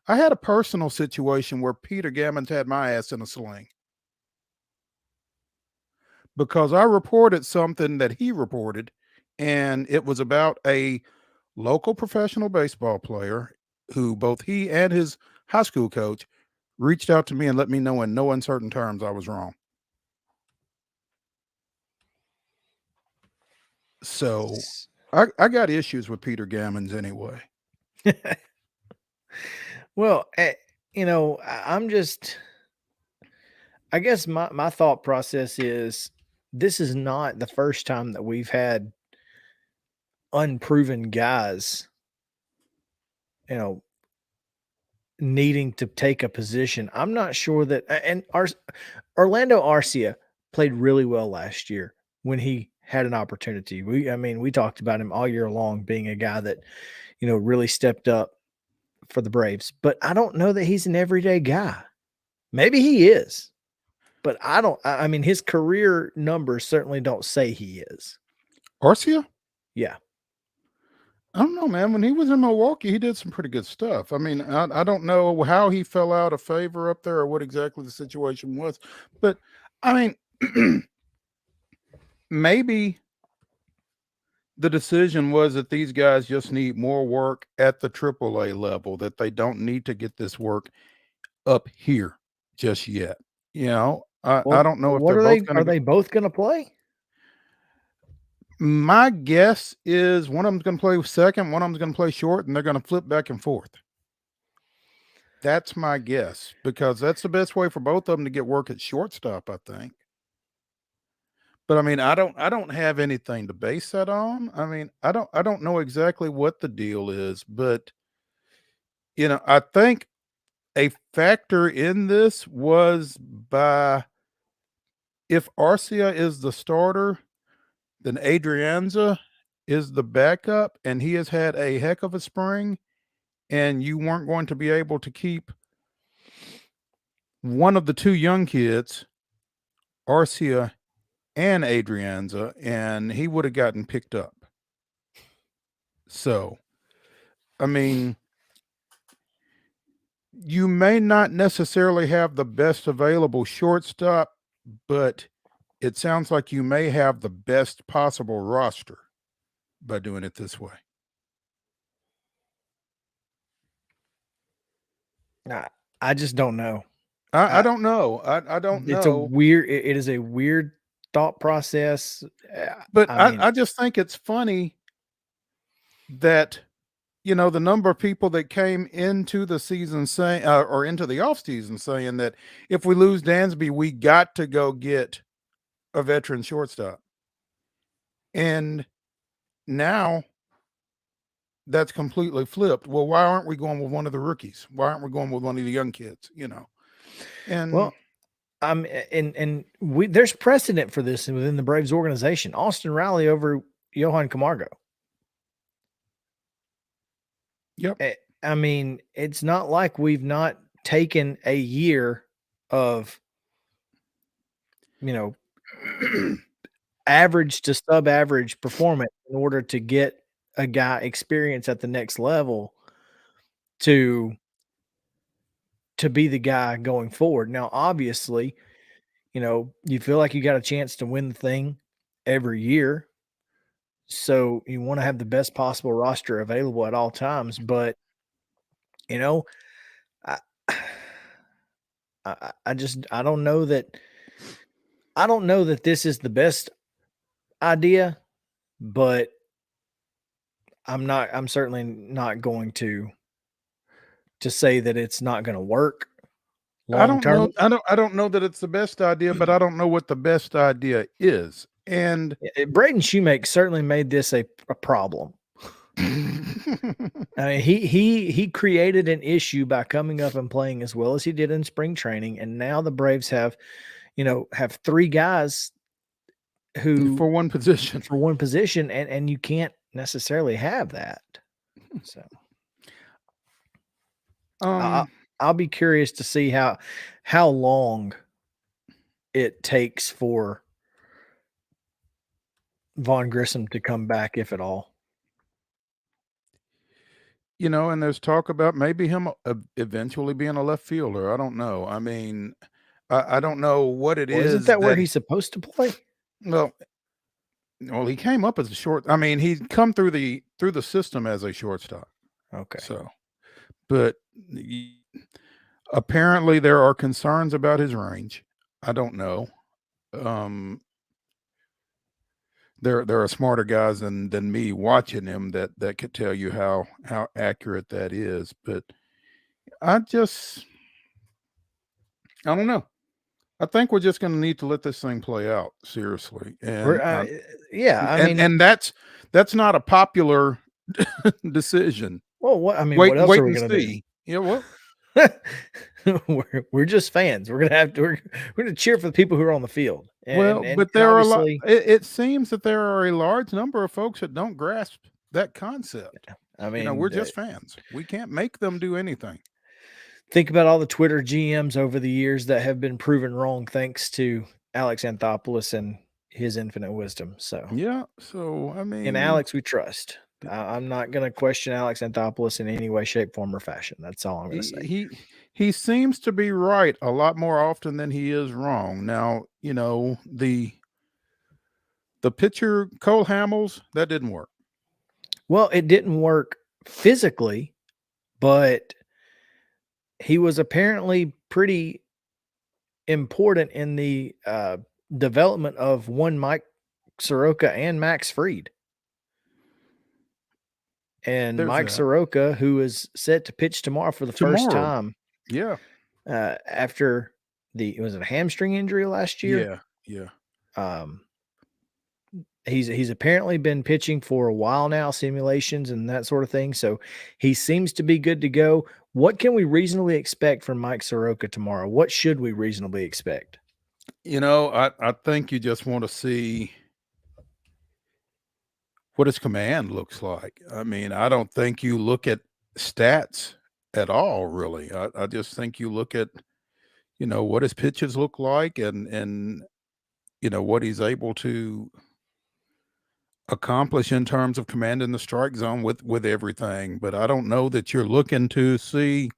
I had a personal situation where Peter Gammons had my ass in a sling because I reported something that he reported, and it was about a local professional baseball player who both he and his high school coach reached out to me and let me know in no uncertain terms I was wrong. So I got issues with Peter Gammons anyway. Well, I guess my thought process is this is not the first time that we've had unproven guys, needing to take a position. I'm not sure that, and Orlando Arcia played really well last year when he had an opportunity. We talked about him all year long being a guy that, really stepped up for the Braves, but I don't know that he's an everyday guy. Maybe he is, but I mean, his career numbers certainly don't say he is. Arcia? Yeah. I don't know, man. When he was in Milwaukee, he did some pretty good stuff. I mean, I don't know how he fell out of favor up there or what exactly the situation was, but I mean, maybe the decision was that these guys just need more work at the AAA level, that they don't need to get this work up here just yet. I don't know if what they're are both they? going to. Are they both going to play? My guess is one of them's going to play second, one of them's going to play short, and they're going to flip back and forth. That's my guess, because that's the best way for both of them to get work at shortstop, I think. But I mean, I don't have anything to base that on. I mean, I don't know exactly what the deal is, but I think a factor in this was if Arcia is the starter, then Adrianza is the backup, and he has had a heck of a spring, and you weren't going to be able to keep one of the two young kids, Arcia and Adrianza, and he would have gotten picked up. So, I mean, you may not necessarily have the best available shortstop, but it sounds like you may have the best possible roster by doing it this way. I just don't know. I don't know. I don't know. It is a weird thought process. But I mean, I just think it's funny that, the number of people that came into the season saying, or into the offseason saying that if we lose Dansby, we got to go get a veteran shortstop. And now that's completely flipped. Well, why aren't we going with one of the rookies? Why aren't we going with one of the young kids? And well, there's precedent for this within the Braves organization. Austin Riley over Johan Camargo. Yep. I mean, it's not like we've not taken a year of, average to sub-average performance in order to get a guy experience at the next level to be the guy going forward. Now, obviously, you feel like you got a chance to win the thing every year. So you want to have the best possible roster available at all times. But, I don't know that this is the best idea, but I'm certainly not going to say that it's not going to work long term. I don't know that it's the best idea, but I don't know what the best idea is. And Braden Shoemake certainly made this a problem. I mean, he created an issue by coming up and playing as well as he did in spring training, and now the Braves have three guys who for one position, and you can't necessarily have that. So, I'll be curious to see how long it takes for Vaughn Grissom to come back, if at all. And there's talk about maybe him eventually being a left fielder. I don't know. I mean, I don't know what it is. Isn't that where he's supposed to play? Well, he came up as a short. I mean, he'd come through the system as a shortstop. Okay. So, but Apparently, there are concerns about his range. I don't know. There are smarter guys than me watching him that could tell you how accurate that is. But I don't know. I think we're just going to need to let this thing play out seriously. And and that's not a popular decision. Well, what else wait are we and going to do? see. Yeah, well, we're just fans. We're gonna cheer for the people who are on the field. But there are a lot. It seems that there are a large number of folks that don't grasp that concept. I mean, we're just fans. We can't make them do anything. Think about all the Twitter GMs over the years that have been proven wrong thanks to Alex Anthopoulos and his infinite wisdom. So yeah. So I mean, in Alex we trust. I'm not going to question Alex Anthopoulos in any way, shape, form, or fashion. That's all I'm going to say. He seems to be right a lot more often than he is wrong. Now, the pitcher Cole Hamels, that didn't work. Well, it didn't work physically, but he was apparently pretty important in the development of one Mike Soroka and Max Fried. And There's Mike that. Soroka, who is set to pitch tomorrow for the first time. Yeah. After was it a hamstring injury last year? Yeah. He's apparently been pitching for a while now, simulations and that sort of thing. So he seems to be good to go. What can we reasonably expect from Mike Soroka tomorrow? What should we reasonably expect? I think you just want to see what his command looks like. I mean, I don't think you look at stats at all, really. I just think you look at, what his pitches look like and what he's able to accomplish in terms of command in the strike zone with everything. But I don't know that you're looking to see,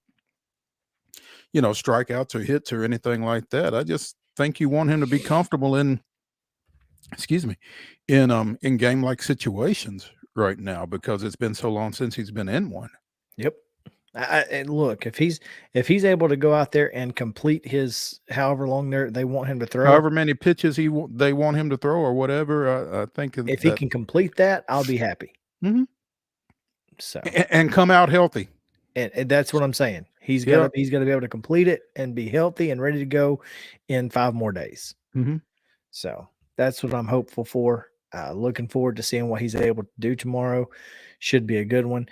strikeouts or hits or anything like that. I just think you want him to be comfortable in game-like situations right now because it's been so long since he's been in one. Yep. And look, if he's able to go out there and complete his however long they want him to throw, however many pitches they want him to throw or whatever, I think if he can complete that, I'll be happy. Mm-hmm. So and come out healthy, and that's what I'm saying. He's got to be able to complete it and be healthy and ready to go in 5 more days. Mm-hmm. So that's what I'm hopeful for. Looking forward to seeing what he's able to do tomorrow. Should be a good one.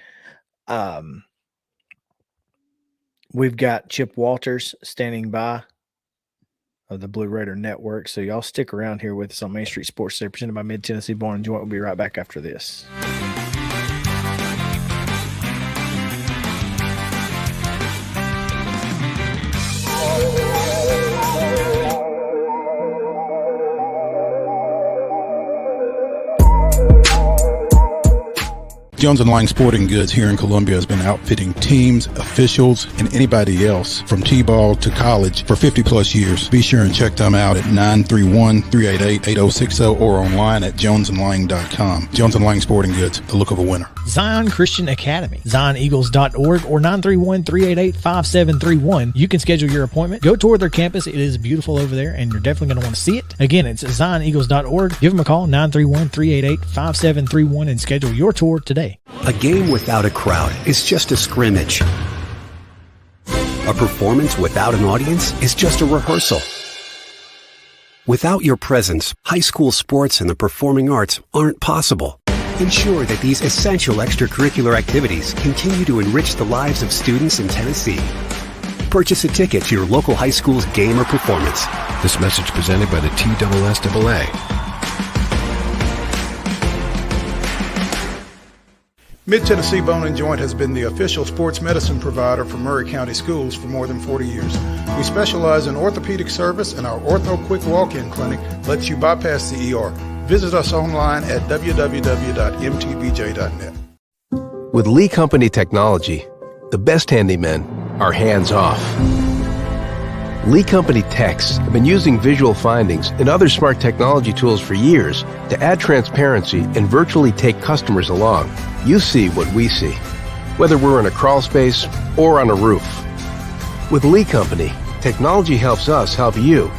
We've got Chip Walters standing by of the Blue Raider Network. So y'all stick around here with us on Main Street Sports Today, presented by Mid-Tennessee Born and Joint. We'll be right back after this. Jones & Lang Sporting Goods here in Columbia has been outfitting teams, officials, and anybody else from T-ball to college for 50-plus years. Be sure and check them out at 931-388-8060 or online at jonesandlang.com. Jones & Lang Sporting Goods, the look of a winner. Zion Christian Academy, zioneagles.org or 931-388-5731. You can schedule your appointment. Go tour their campus. It is beautiful over there, and you're definitely going to want to see it. Again, it's zioneagles.org. Give them a call, 931-388-5731, and schedule your tour today. A game without a crowd is just a scrimmage. A performance without an audience is just a rehearsal. Without your presence, high school sports and the performing arts aren't possible. Ensure that these essential extracurricular activities continue to enrich the lives of students in Tennessee. Purchase a ticket to your local high school's game or performance. This message presented by the TSSAA. Mid-Tennessee Bone and Joint has been the official sports medicine provider for Murray County Schools for more than 40 years. We specialize in orthopedic service, and our Ortho Quick Walk-In Clinic lets you bypass the ER. Visit us online at www.mtbj.net. With Lee Company technology, the best handymen are hands-off. Lee Company techs have been using visual findings and other smart technology tools for years to add transparency and virtually take customers along. You see what we see, whether we're in a crawl space or on a roof. With Lee Company, technology helps us help you.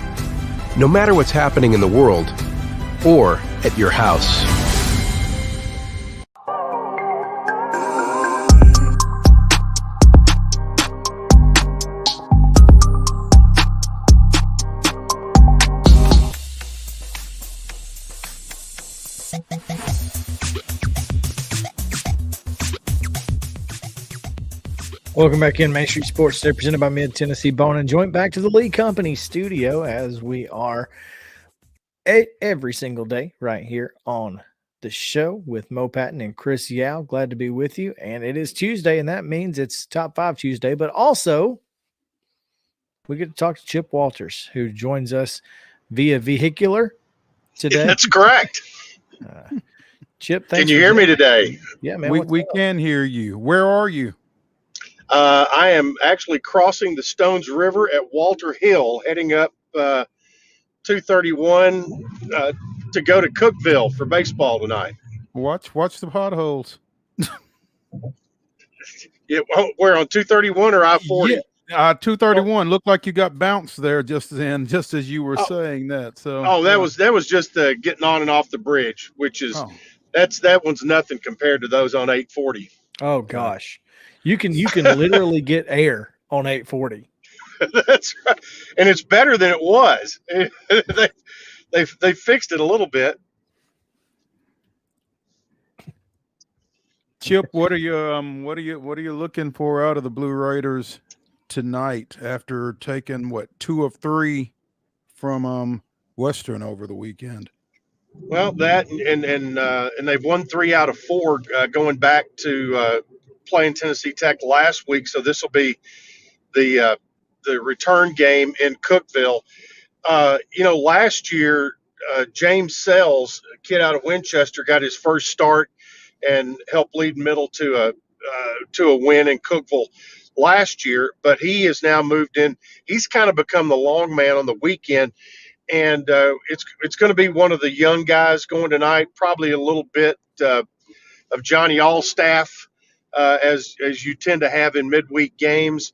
No matter what's happening in the world or at your house. Welcome back in Main Street Sports Today, presented by Mid-Tennessee Bone and Joint. Back to the Lee Company studio, as we are every single day right here on the show with Mo Patton and Chris Yow. Glad to be with you. And it is Tuesday, and that means it's Top 5 Tuesday. But also, we get to talk to Chip Walters, who joins us via vehicular today. That's correct. Chip, thanks. Can you hear me today? Yeah, man. We can hear you. Where are you? I am actually crossing the Stones River at Walter Hill, heading up 231 to go to Cookeville for baseball tonight. Watch the potholes. Yeah, we're on 231 or I-40. Yeah, 231. Looked like you got bounced there just as you were saying that. So that was just getting on and off the bridge, which is that one's nothing compared to those on 840. Oh gosh. You can literally get air on 840. That's right, and it's better than it was. They fixed it a little bit. Chip, what are you looking for out of the Blue Raiders tonight after taking 2 of 3 from Western over the weekend? Well, that and they've won 3 out of 4 going back to playing Tennessee Tech last week. So this will be the return game in Cookeville. Last year James Sells, a kid out of Winchester, got his first start and helped lead Middle to a win in Cookeville last year. But he has now moved in. He's kind of become the long man on the weekend. And it's going to be one of the young guys going tonight, probably a little bit of Johnny Allstaff, as you tend to have in midweek games.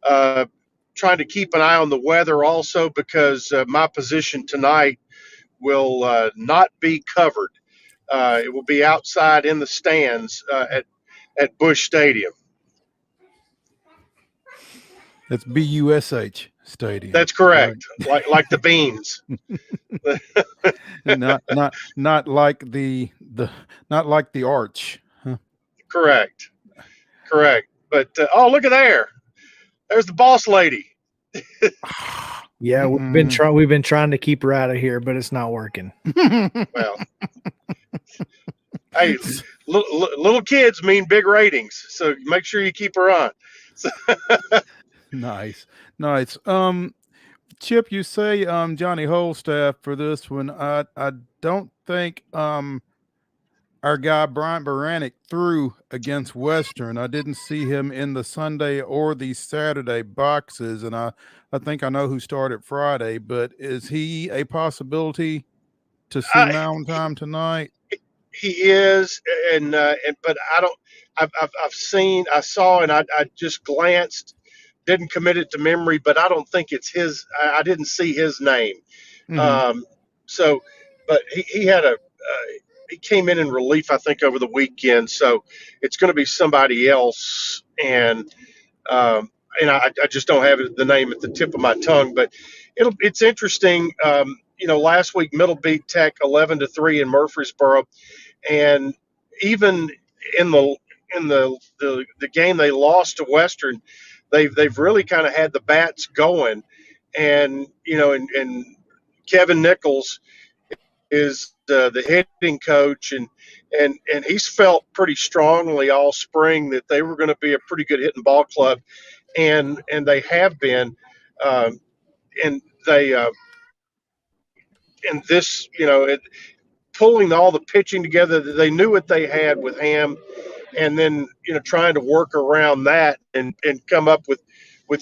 Trying to keep an eye on the weather also, because my position tonight will not be covered. It will be outside in the stands at Busch Stadium. That's BUSH Stadium. That's correct. Right. like the beans. not like the arch. Huh? Correct. But look at there. There's the boss lady. Yeah, we've been trying to keep her out of here, but it's not working. Well, hey, little kids mean big ratings, so make sure you keep her on. Nice. Chip, you say Johnny Holstaff for this one. I don't think our guy Bryant Baranek threw against Western. I didn't see him in the Sunday or the Saturday boxes, and I think I know who started Friday. But is he a possibility to see mound time tonight? He is, but I don't. I saw, and I just glanced. Didn't commit it to memory, but I don't think it's his. I didn't see his name. Mm-hmm. But he had he came in relief, I think, over the weekend. So it's going to be somebody else, and I just don't have the name at the tip of my tongue. But it's interesting. Last week Middle beat Tech 11-3 in Murfreesboro, and even in the game they lost to Western, they've really kind of had the bats going, and Kevin Nichols is the hitting coach, and he's felt pretty strongly all spring that they were going to be a pretty good hitting ball club, and they have been, and they and this pulling all the pitching together. They knew what they had with Ham, and then trying to work around that and come up with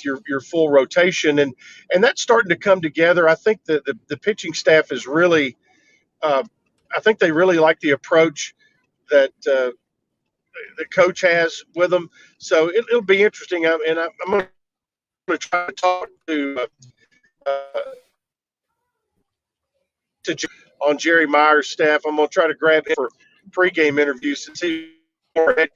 your full rotation, and that's starting to come together. I think that the pitching staff is really I think they really like the approach that the coach has with them. So it'll be interesting. And I'm going to try to talk to on Jerry Meyer's staff. I'm going to try to grab him for pregame interviews to see more head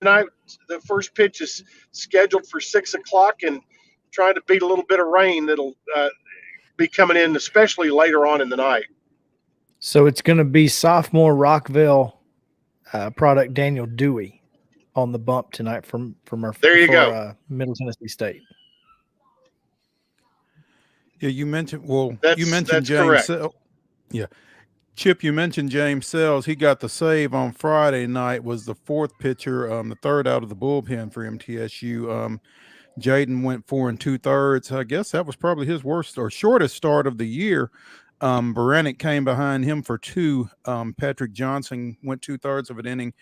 tonight. The first pitch is scheduled for 6:00, and trying to beat a little bit of rain that'll be coming in, especially later on in the night. So it's going to be sophomore Rockville product Daniel Dewey on the bump tonight from our Middle Tennessee State. Yeah, you mentioned that's James. correct. Yeah, Chip, you mentioned James Sells. He got the save on Friday night. Was the fourth pitcher, the third out of the bullpen for MTSU. Jaden went 4 2/3. I guess that was probably his worst or shortest start of the year. Baranek came behind him for 2. Patrick Johnson went 2/3 of an inning,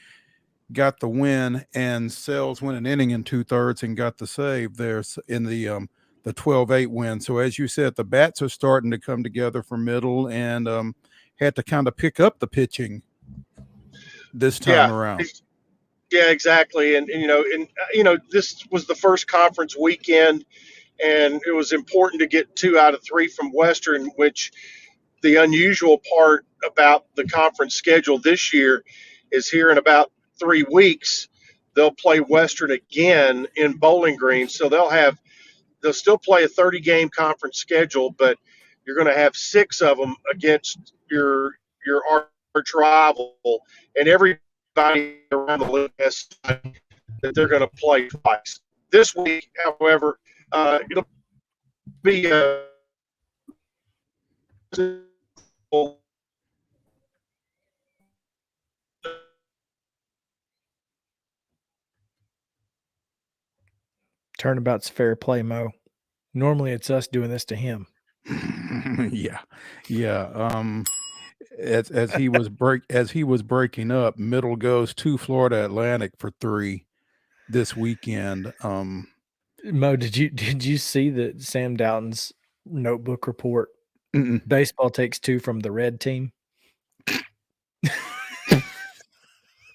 got the win, and Sells went an inning and 2/3 and got the save there in the 12-8 win. So as you said, the bats are starting to come together for Middle, and had to kind of pick up the pitching this time around. Yeah, exactly. And this was the first conference weekend, and it was important to get 2 out of 3 from Western, which the unusual part about the conference schedule this year is here in about 3 weeks, they'll play Western again in Bowling Green. So they'll still play a 30-game conference schedule, but you're going to have 6 of them against your arch rival, and everybody around the league has that they're going to play twice. This week, however, it'll be Turnabout's fair play, Mo. Normally it's us doing this to him. Yeah. As he was breaking up, Middle goes to Florida Atlantic for 3 this weekend. Mo, did you see that Sam Doughton's notebook report? Mm-mm. Baseball takes 2 from the red team.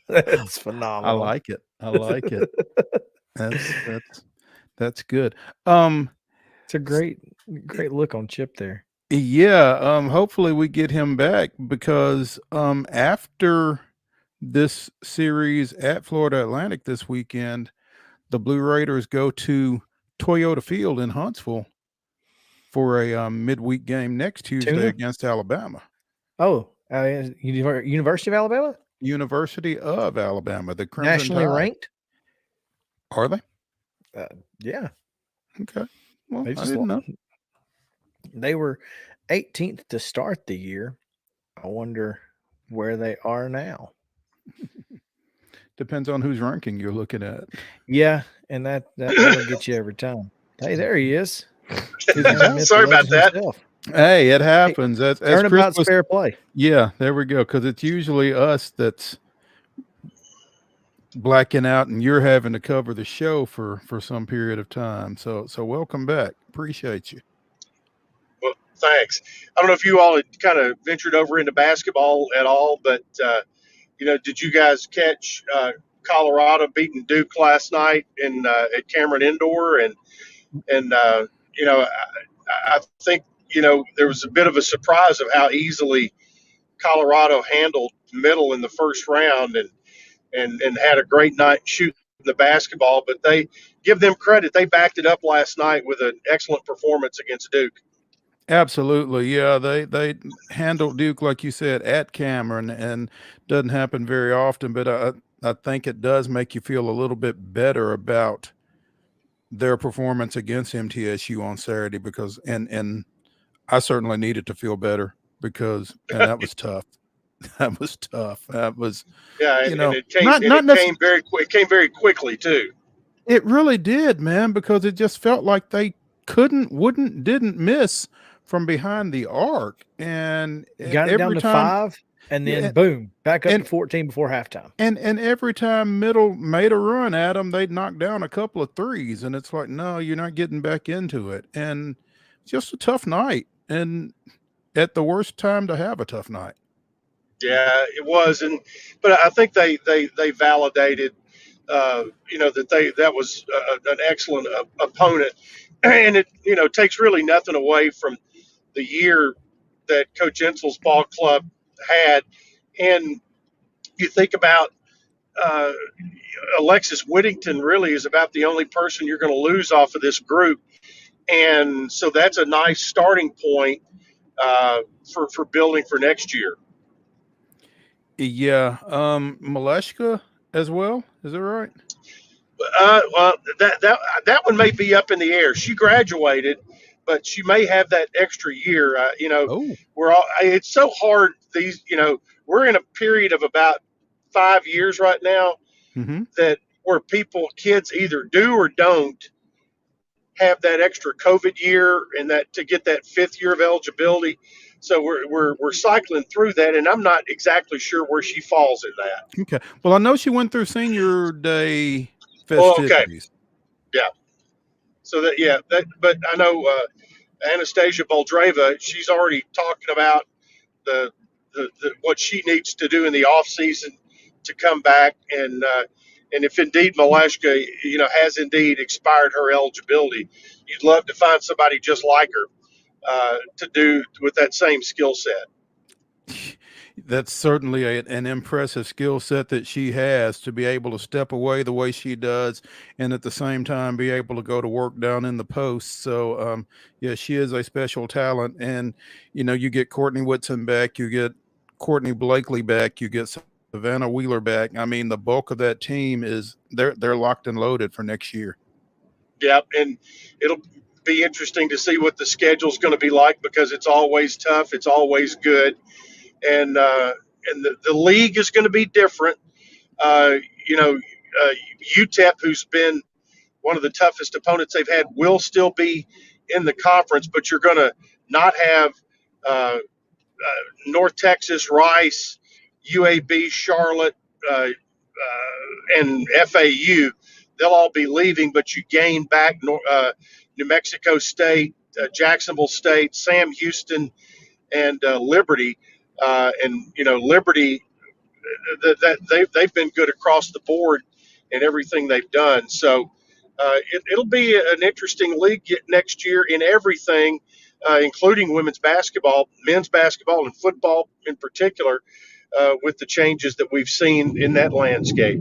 That's phenomenal. I like it. That's good. It's a great look on Chip there. Yeah, hopefully we get him back, because after this series at Florida Atlantic this weekend, the Blue Raiders go to Toyota Field in Huntsville for a midweek game next Tuesday against Alabama. Oh, University of Alabama? University of Alabama, the Crimson Nationally Tide. ranked? Are they? Yeah. Okay. Well, I didn't know. They were 18th to start the year. I wonder where they are now. Depends on whose ranking you're looking at. Yeah, and that'll get you every time. Hey, there he is. Sorry about that. Himself. Hey, it happens. As Turnabout's fair play. Yeah, there we go. Because it's usually us that's blacking out, and you're having to cover the show for some period of time. So welcome back. Appreciate you. Well, thanks. I don't know if you all had kind of ventured over into basketball at all, but did you guys catch Colorado beating Duke last night at Cameron Indoor? And I think there was a bit of a surprise of how easily Colorado handled Middle in the first round, and had a great night shooting the basketball. But they give them credit; they backed it up last night with an excellent performance against Duke. Absolutely. Yeah, they handled Duke, like you said, at Cameron, and doesn't happen very often, but I think it does make you feel a little bit better about their performance against MTSU on Saturday, because and I certainly needed to feel better, because that was tough. That was tough. That was it came very quickly too. It really did, man, because it just felt like they didn't miss from behind the arc, and got it down to 5, and then boom, back up to 14 before halftime. And every time Middle made a run at them, they'd knock down a couple of threes, and it's like, no, you're not getting back into it. And just a tough night, and at the worst time to have a tough night. Yeah, it was, but I think they validated, that was an excellent opponent, and it takes really nothing away from the year that Coach Ensel's ball club had, and you think about uh, Alexis Whittington really is about the only person you're going to lose off of this group, and so that's a nice starting point for building for next year. Yeah. Maleshka as well. Is that right? Well, that one may be up in the air. She graduated, but she may have that extra year. Oh. We're all. It's so hard. We're in a period of about 5 years right now Mm-hmm. that where kids either do or don't have that extra COVID year and that to get that 5th year of eligibility. So we're cycling through that, and I'm not exactly sure where she falls in that. Okay. Well, I know she went through senior day Oh, okay. festivities. Yeah. So but I know Anastasia Boldreva, she's already talking about the what she needs to do in the off season to come back, and if indeed Maleshka, has indeed expired her eligibility, you'd love to find somebody just like her to do with that same skill set. That's certainly an impressive skill set that she has, to be able to step away the way she does and at the same time be able to go to work down in the post. So, yeah, she is a special talent. And, you get Courtney Whitson back, you get Courtney Blakely back, you get Savannah Wheeler back. I mean, the bulk of that team they're locked and loaded for next year. Yeah, and it'll be interesting to see what the schedule's going to be like, because it's always tough. It's always good. And the league is going to be different. UTEP, who's been one of the toughest opponents they've had, will still be in the conference, but you're going to not have North Texas, Rice, UAB, Charlotte, and FAU. They'll all be leaving, but you gain back New Mexico State, Jacksonville State, Sam Houston, and Liberty. Liberty, they've been good across the board in everything they've done. So it'll be an interesting league next year in everything, including women's basketball, men's basketball, and football in particular, with the changes that we've seen in that landscape.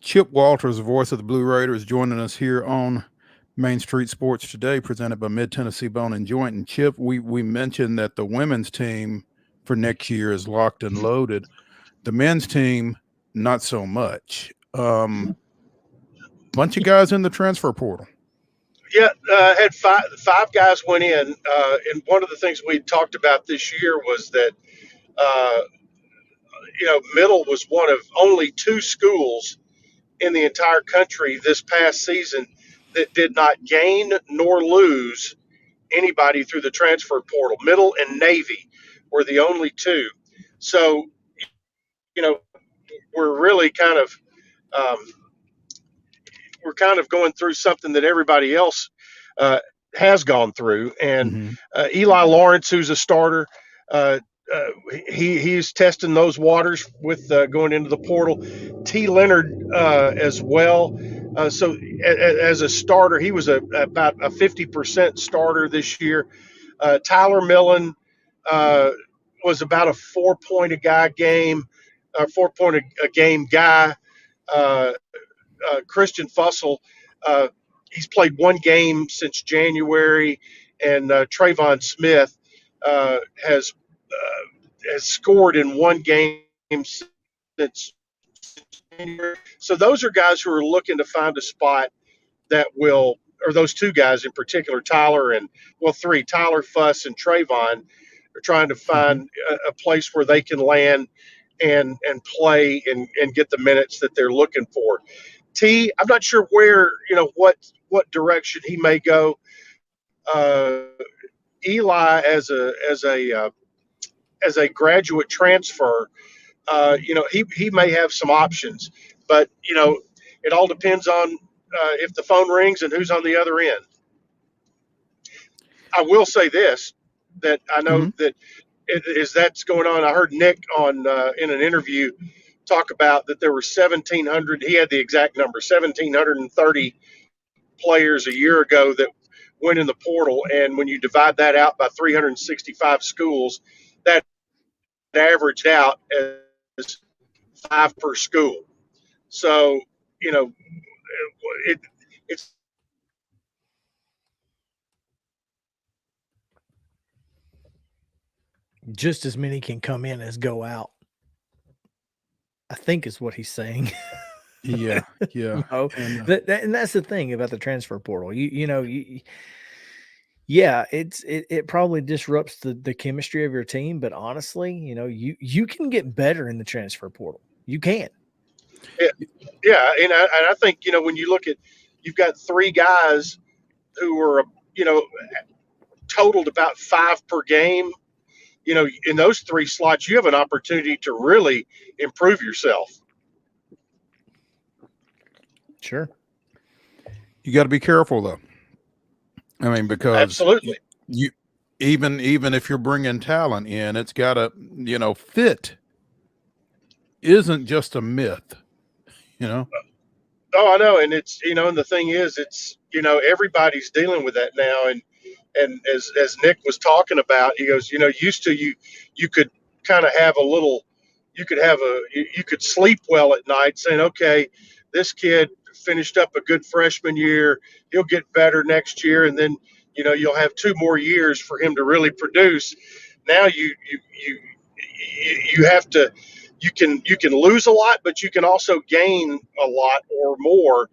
Chip Walters, voice of the Blue Raiders, joining us here on Main Street Sports Today, presented by Mid-Tennessee Bone and Joint. And Chip, we mentioned that the women's team for next year is locked and loaded. The men's team, not so much. Bunch of guys in the transfer portal. Yeah, had five guys went in, and one of the things we talked about this year was that Middle was one of only 2 schools in the entire country this past season that did not gain nor lose anybody through the transfer portal. Middle and Navy were the only 2. So, we're really kind of going through something that everybody else has gone through. And Eli Lawrence, who's a starter, he's testing those waters with going into the portal. T. Leonard as well. So as a starter, he was about a 50% starter this year. Tyler Millen was about a 4-point-a-game guy. Christian Fussell, he's played 1 game since January, and Trayvon Smith has scored in 1 game since January. So those are guys who are looking to find a spot that will, or those 2 guys in particular, Tyler, Fuss, and Trayvon, are trying to find a place where they can land and play and get the minutes that they're looking for. T, I'm not sure where, what direction he may go. Eli, as a graduate transfer, he may have some options, but it all depends on if the phone rings and who's on the other end. I will say this, that I know that is that's going on. I heard Nick on in an interview talk about that there were 1,700. He had the exact number, 1,730 players a year ago that went in the portal, and when you divide that out by 365 schools, that averaged out as 5 per school. So it it's just as many can come in as go out, I think is what he's saying. Yeah. And that's the thing about the transfer portal. It probably disrupts the chemistry of your team, but honestly, you can get better in the transfer portal. You can. Yeah, and I think when you look at, you've got 3 guys who were totaled about 5 per game. In those 3 slots, you have an opportunity to really improve yourself. Sure. You got to be careful though. I mean, because absolutely, you even if you're bringing talent in, it's got to fit. Isn't just a myth, Oh, I know, and it's and the thing is, it's everybody's dealing with that now, and as Nick was talking about, he goes, used to you could kind of have a little, you could sleep well at night saying, okay, this kid finished up a good freshman year, he'll get better next year, and then you'll have 2 more years for him to really produce. Now you have to, you can lose a lot, but you can also gain a lot or more,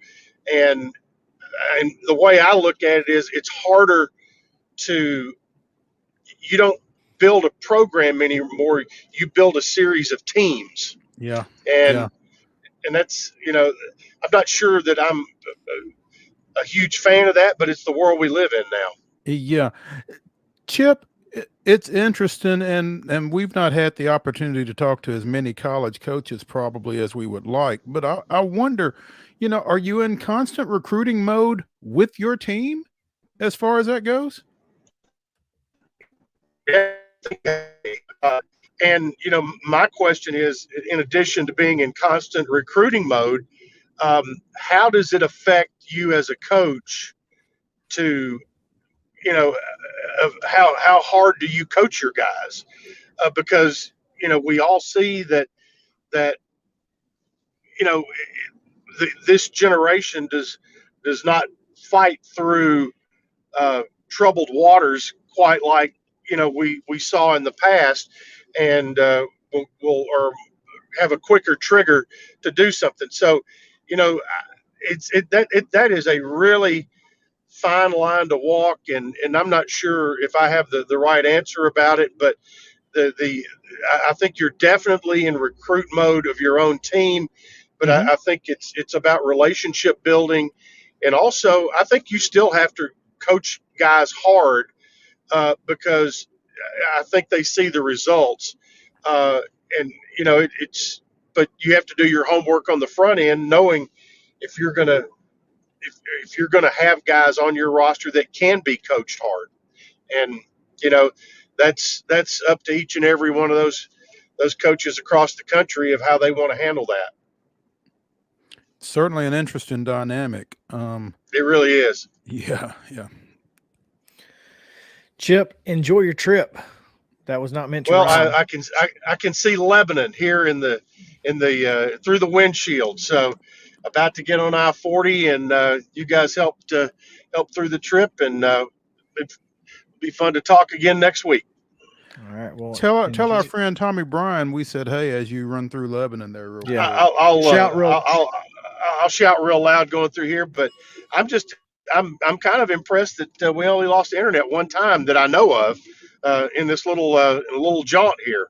and the way I look at it is, it's harder to, you don't build a program anymore, you build a series of teams. Yeah. And that's, I'm not sure that I'm a huge fan of that, but it's the world we live in now. Yeah. Chip, it's interesting, and we've not had the opportunity to talk to as many college coaches probably as we would like, but I wonder, are you in constant recruiting mode with your team as far as that goes? Yeah. And my question is, in addition to being in constant recruiting mode, how does it affect you as a coach to, how hard do you coach your guys? Because we all see that this generation does not fight through troubled waters quite like we saw in the past, and will or have a quicker trigger to do something. So that is a really fine line to walk, and I'm not sure if I have the right answer about it, but I think you're definitely in recruit mode of your own team, but I think it's about relationship building, and also I think you still have to coach guys hard, because I think they see the results, and but you have to do your homework on the front end, knowing if you're gonna have guys on your roster that can be coached hard, and that's up to each and every one of those coaches across the country of how they want to handle that. Certainly an interesting dynamic. It really is. Yeah. Chip, enjoy your trip. That was not meant to. Well, I can see Lebanon here in the through the windshield. So about to get on I-40, and you guys helped through the trip, and it'd be fun to talk again next week. All right. Well, tell our friend Tommy Bryan we said hey as you run through Lebanon there. Real quick. I'll shout I'll shout real loud going through here, but I'm kind of impressed that we only lost internet one time that I know of in this little jaunt here.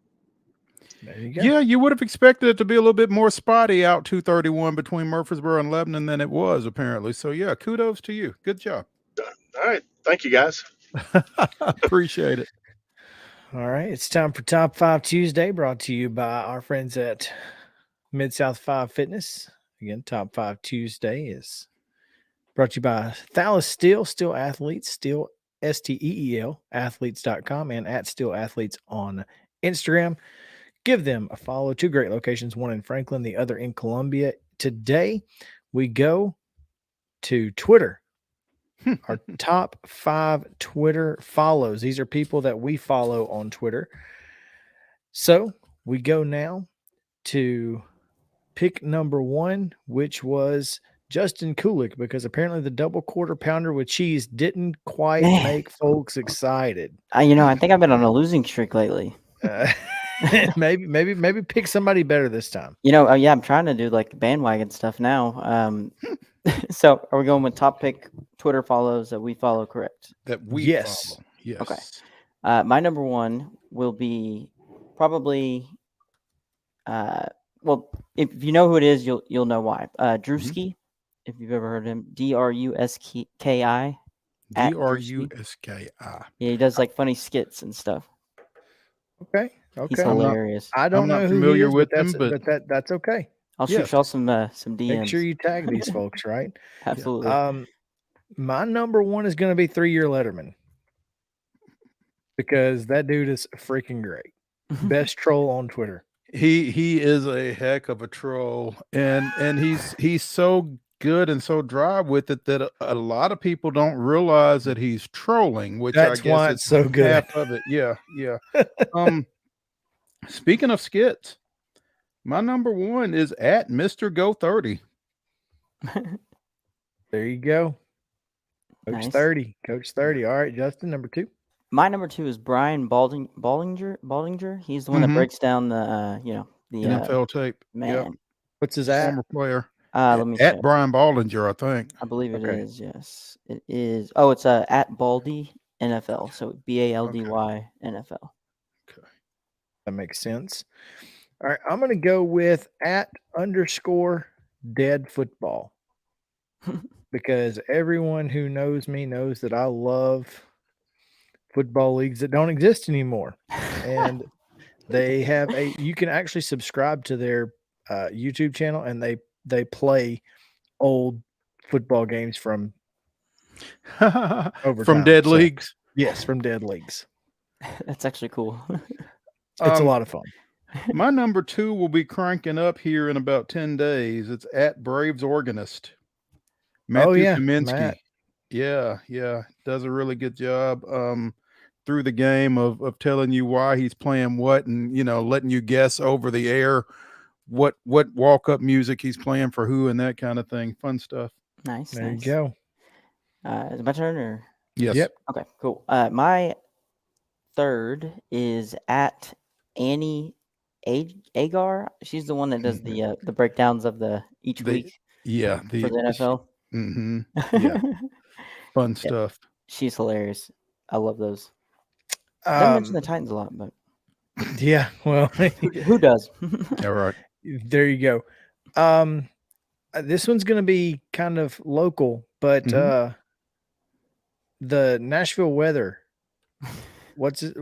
There you go. Yeah, you would have expected it to be a little bit more spotty out 231 between Murfreesboro and Lebanon than it was, apparently. So yeah, kudos to you. Good job. All right, thank you guys. Appreciate it. All right, it's time for Top 5 Tuesday, brought to you by our friends at Mid-South 5 Fitness. Again, Top 5 Tuesday is brought to you by Thales Steel Athletes, Steel STEEL athletes.com and at Still Athletes on Instagram. Give them a follow. 2 great locations, one in Franklin, the other in Columbia. Today, we go to Twitter. Our top 5 Twitter follows. These are people that we follow on Twitter. So we go now to pick number 1, which was Justin Kulik, because apparently the double quarter pounder with cheese didn't quite make folks excited. I think I've been on a losing streak lately. Maybe pick somebody better this time. Yeah, I'm trying to do like bandwagon stuff now. So are we going with top pick Twitter follows that we follow, correct? That we Yes. follow. Yes. Okay. My number 1 will be probably well, if you know who it is, you'll know why. Drewski, if you've ever heard of him, DRUSKI. DRUSKI. Yeah, he does like funny skits and stuff. Okay. He's hilarious. I don't know who familiar he is, with but him, but that's okay. I'll shoot y'all some DMs. Make sure you tag these folks, right? Absolutely. My number 1 is going to be 3-year Letterman, because that dude is freaking great. Best troll on Twitter. He is a heck of a troll, and he's so good and so dry with it that a lot of people don't realize that he's trolling, which That's I guess why is it's so good. half of it. Yeah. Speaking of skits, my number 1 is at Mr. Go 30. There you go. Coach Nice. 30. Coach 30. All right, Justin, number 2. My number 2 is Brian Baldinger. He's the one that breaks down the the NFL tape. Man. Yep. What's his at? Former player. Let me at check. Brian Baldinger, I think. I believe it is. Yes, it is. Oh, it's at Baldy NFL. So BALDY NFL. Okay, that makes sense. All right, I'm going to go with @_dead football, because everyone who knows me knows that I love football leagues that don't exist anymore, and they have you can actually subscribe to their YouTube channel, and they play old football games from from dead leagues. Yes, from dead leagues. That's actually cool. It's a lot of fun. My number 2 will be cranking up here in about 10 days. It's at Braves Organist. Matthew Kaminsky. Matt. Yeah. Does a really good job through the game of telling you why he's playing what, and letting you guess over the air what walk-up music he's playing for who and that kind of thing. Fun stuff. Nice. There you go. Is it my turn or? Yes. Yep. Okay, cool. My 3rd is at Annie Agar. She's the one that does the breakdowns of each week. Yeah, for the NFL. Yeah, fun stuff. She's hilarious. I love those. I mention the Titans a lot, but yeah, well, who does? All right, there you go. This one's going to be kind of local, but the Nashville weather. What's it?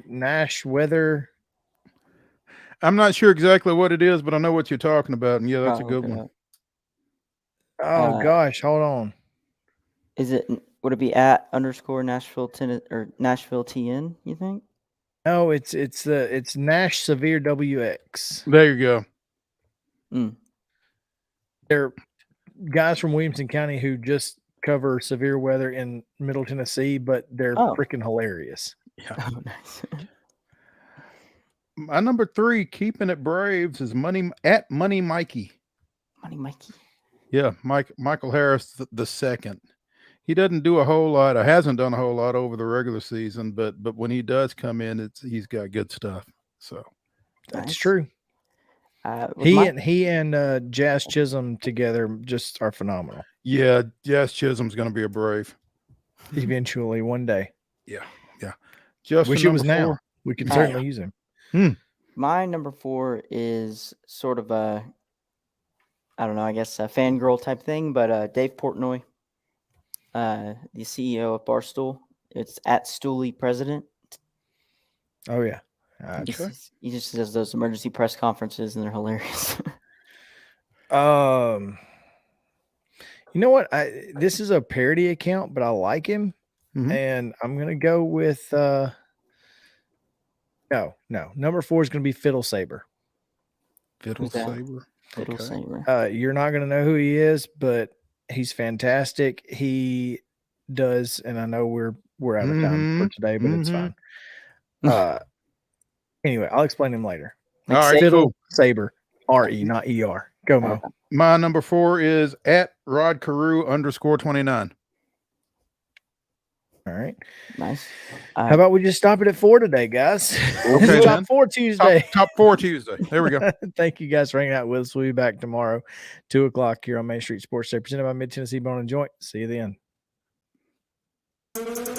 Nash weather. I'm not sure exactly what it is, but I know what you're talking about, and yeah, that's a good one. Oh gosh, hold on. Would it be at _Nashville or Nashville TN? You think? No, it's Nash Severe WX. There you go. They're guys from Williamson County who just cover severe weather in Middle Tennessee, but they're freaking hilarious. Yeah. Oh, nice. My number 3, keeping it Braves, is Money Mikey. Money Mikey. Yeah, Michael Harris the second. He doesn't do a whole lot, or hasn't done a whole lot over the regular season, but when he does come in, he's got good stuff. So that's true. He and Jazz Chisholm together just are phenomenal. Yeah, Jazz Chisholm's going to be a Brave eventually one day. Yeah. Just wish it was now. We could certainly use him. My number 4 is sort of I don't know, I guess a fangirl type thing, but Dave Portnoy, the CEO of Barstool. It's at Stooley President. Oh yeah. He just does those emergency press conferences, and they're hilarious. You know what? This is a parody account, but I like him. and I'm gonna go with no. Number 4 is gonna be Fiddle Saber. Fiddle Saber. Fiddle Okay. Saber. You're not gonna know who he is, but he's fantastic. He does, and I know we're out of time for today, but it's fine. Anyway, I'll explain him later. All right, Fiddle cool. Saber, R-E, not E-R. Go, Mo. My number 4 is at Rod Carew _29. All right. Nice. How about we just stop it at 4 today, guys? Okay, Top then. 4 Tuesday. Top 4 Tuesday. There we go. Thank you guys for hanging out with us. We'll be back tomorrow, 2 o'clock here on Main Street Sports Day, presented by Mid-Tennessee Bone and Joint. See you then.